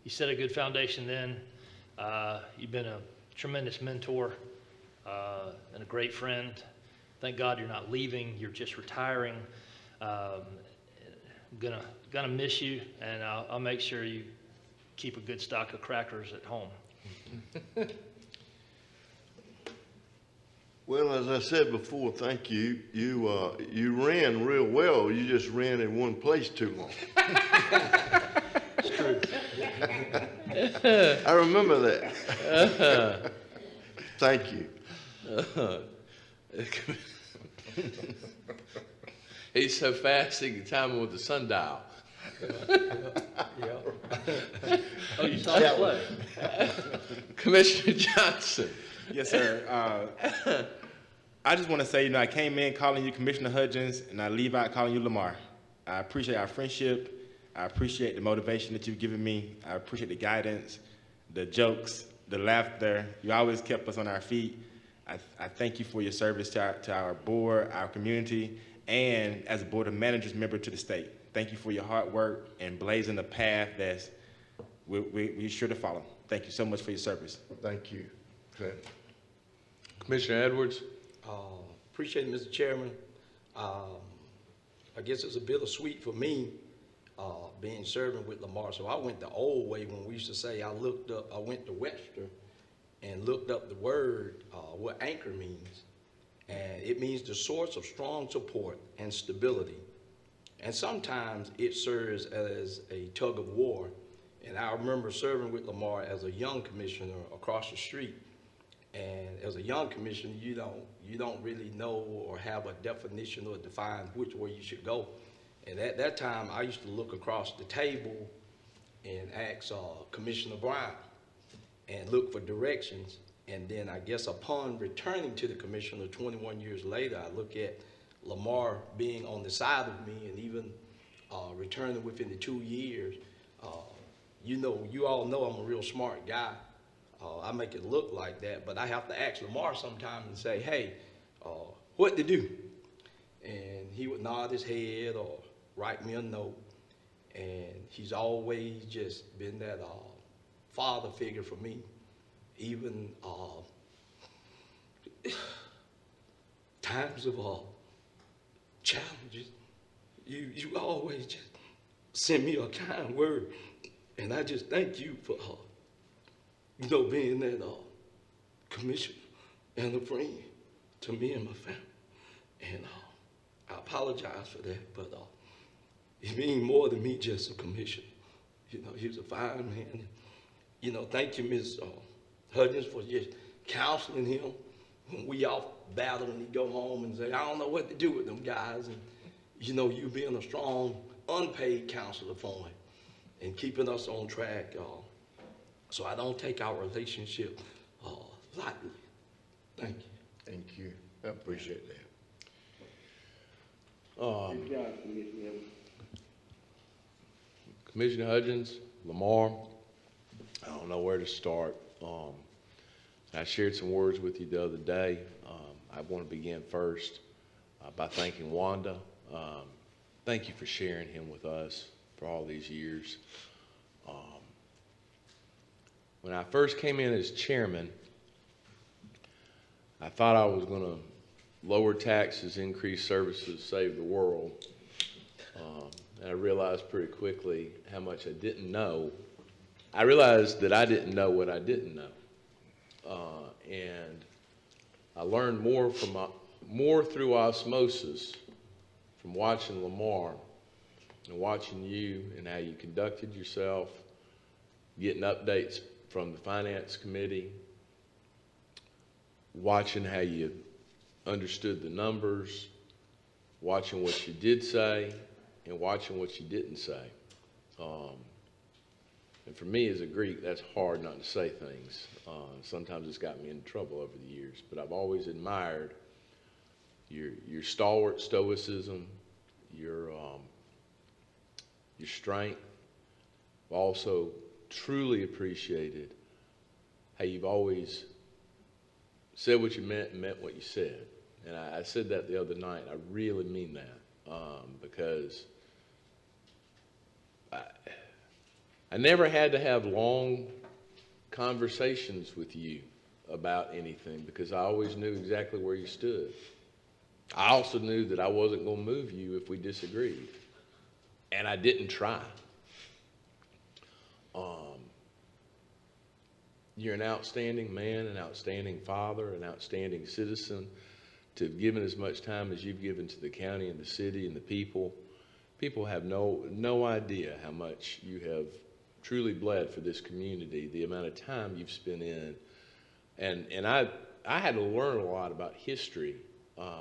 You set a good foundation then. You've been a tremendous mentor and a great friend. Thank God you're not leaving, you're just retiring. Gonna miss you, and I'll make sure you keep a good stock of crackers at home. Well, as I said before, thank you. You ran real well. You just ran in one place too long. It's true. I remember that. Thank you. He's so fast he can time him with the sundial. Oh, you saw that play. Commissioner Johnson. Yes, sir. I just want to say, I came in calling you Commissioner Hudgens, and I leave out calling you Lamar. I appreciate our friendship. I appreciate the motivation that you've given me. I appreciate the guidance, the jokes, the laughter. You always kept us on our feet. I thank you for your service to our board, our community, and as a Board of Managers member to the state. Thank you for your hard work and blazing the path that we're sure to follow. Thank you so much for your service. Thank you. Okay. Commissioner Edwards. Appreciate it, Mr. Chairman. I guess it's a bittersweet for me being serving with Lamar. So I went the old way when we used to say I went to Webster and looked up the word, what anchor means. And it means the source of strong support and stability. And sometimes it serves as a tug of war. And I remember serving with Lamar as a young commissioner across the street. And as a young commissioner, you don't really know or have a definition or define which way you should go. And at that time, I used to look across the table and ask Commissioner Brown and look for directions. And then I guess upon returning to the commissioner 21 years later, I look at Lamar being on the side of me, and even returning within the 2 years. You all know I'm a real smart guy. I make it look like that, but I have to ask Lamar sometimes and say, hey, what to do? And he would nod his head or write me a note. And he's always just been that father figure for me. Even times of challenges, you always just send me a kind word. And I just thank you for, being that commissioner and a friend to me and my family. And I apologize for that, but it means more than me just a commissioner. He was a fine man. And, thank you, Ms. Hudgens, for just counseling him when we off battle and he go home and say, I don't know what to do with them guys. And, you being a strong, unpaid counselor for him and keeping us on track. So I don't take our relationship lightly. Thank you. Thank you. I appreciate that. Good job, Commissioner. Commissioner Hudgens, Lamar, I don't know where to start. I shared some words with you the other day. I want to begin first by thanking Wanda. Thank you for sharing him with us for all these years. When I first came in as chairman, I thought I was going to lower taxes, increase services, save the world. And I realized pretty quickly how much I didn't know. I realized that I didn't know what I didn't know. And I learned more through osmosis from watching Lamar and watching you and how you conducted yourself, getting updates from the finance committee, watching how you understood the numbers, watching what you did say, and watching what you didn't say. And for me as a Greek, that's hard not to say things. Sometimes it's got me in trouble over the years, but I've always admired your stalwart stoicism, your strength. I've also truly appreciated how you've always said what you meant and meant what you said. And I said that the other night. I really mean that because I never had to have long conversations with you about anything because I always knew exactly where you stood. I also knew that I wasn't going to move you if we disagreed, and I didn't try. You're an outstanding man, an outstanding father, an outstanding citizen to have given as much time as you've given to the county and the city and the people. People have no idea how much you have truly bled for this community, the amount of time you've spent in. And I had to learn a lot about history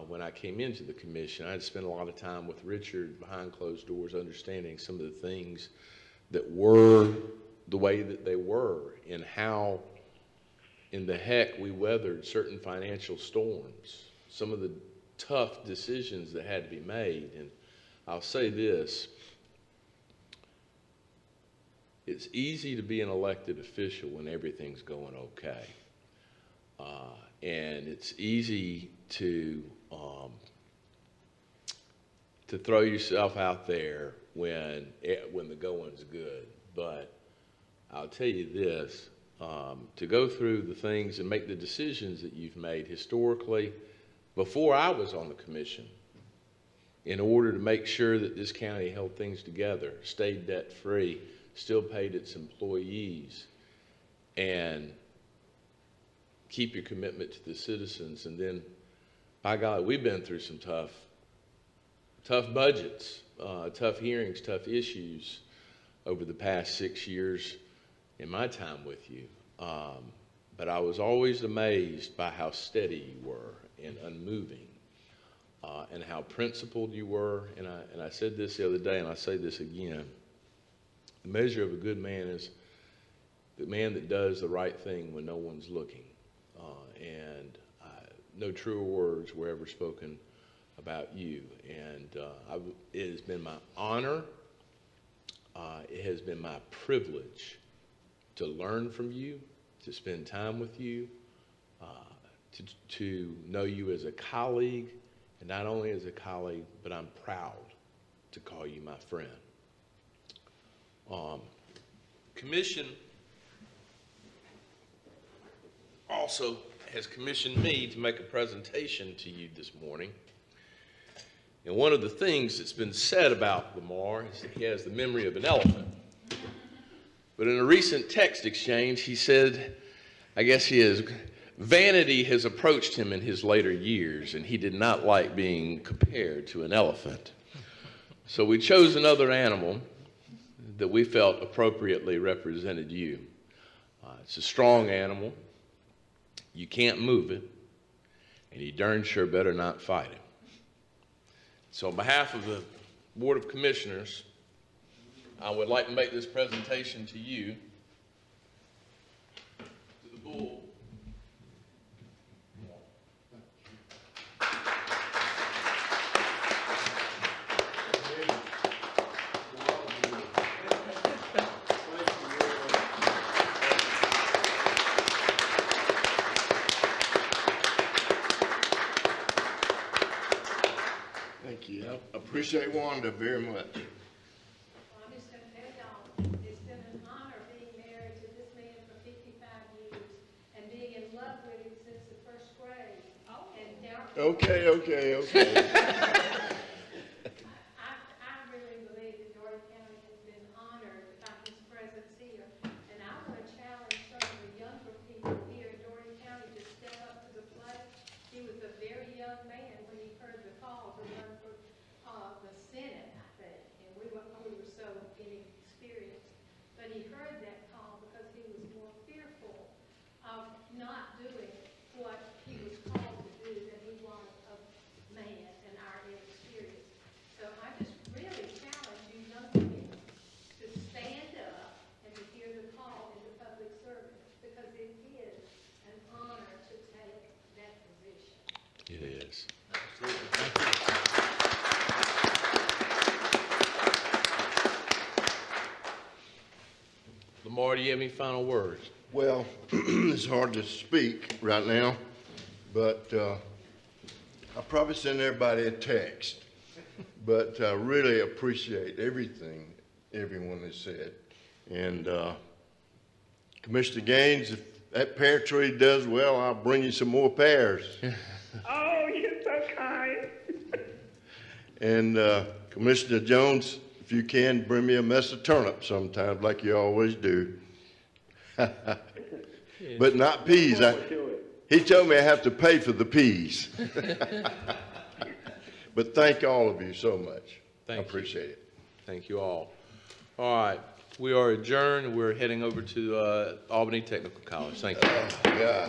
when I came into the commission. I had spent a lot of time with Richard behind closed doors, understanding some of the things that were the way that they were and how in the heck we weathered certain financial storms, some of the tough decisions that had to be made. And I'll say this, it's easy to be an elected official when everything's going okay. And it's easy to throw yourself out there when the going's good. But I'll tell you this, to go through the things and make the decisions that you've made historically, before I was on the commission, in order to make sure that this county held things together, stayed debt-free, still paid its employees, and keep your commitment to the citizens. And then, by God, we've been through some tough budgets, tough hearings, tough issues over the past 6 years in my time with you. But I was always amazed by how steady you were and unmoving, and how principled you were. And I said this the other day, and I say this again. The measure of a good man is the man that does the right thing when no one's looking. And no truer words were ever spoken about you. And it has been my honor, it has been my privilege to learn from you, to spend time with you, to know you as a colleague, and not only as a colleague, but I'm proud to call you my friend. Commission also has commissioned me to make a presentation to you this morning. And one of the things that's been said about Lamar is that he has the memory of an elephant. But in a recent text exchange, he said, I guess vanity has approached him in his later years, and he did not like being compared to an elephant. So we chose another animal that we felt appropriately represented you. It's a strong animal. You can't move it, and you darn sure better not fight it. So on behalf of the Board of Commissioners, I would like to make this presentation to you, to the bull. Thank you. I appreciate Wanda very much. I'm just going to tell y'all, it's been an honor being married to this man for 55 years and being in love with him since the first grade. And now Okay. I really believe that Dougherty County has been honored by his presence here. And I want to challenge some of the younger people here in Dougherty County to step up to the plate. He was a very young man when he heard the call to run for the Senate, I think, and we were so inexperienced. But he heard that call because he was more fearful of not doing what he was called to do than he was of man and our inexperience. So I just really challenge you young people to stand up and to hear the call into public service, because it is an honor to take that position. It is. Lamar, do you have any final words? Well, it's hard to speak right now, but I'll probably send everybody a text. But I really appreciate everything everyone has said. And Commissioner Gaines, if that pear tree does well, I'll bring you some more pears. Oh, you're so kind. And Commissioner Jones, if you can, bring me a mess of turnips sometimes, like you always do. But not peas. He told me I have to pay for the peas. But thank all of you so much. I appreciate it. Thank you all. All right, we are adjourned. We're heading over to Albany Technical College. Thank you. Yeah.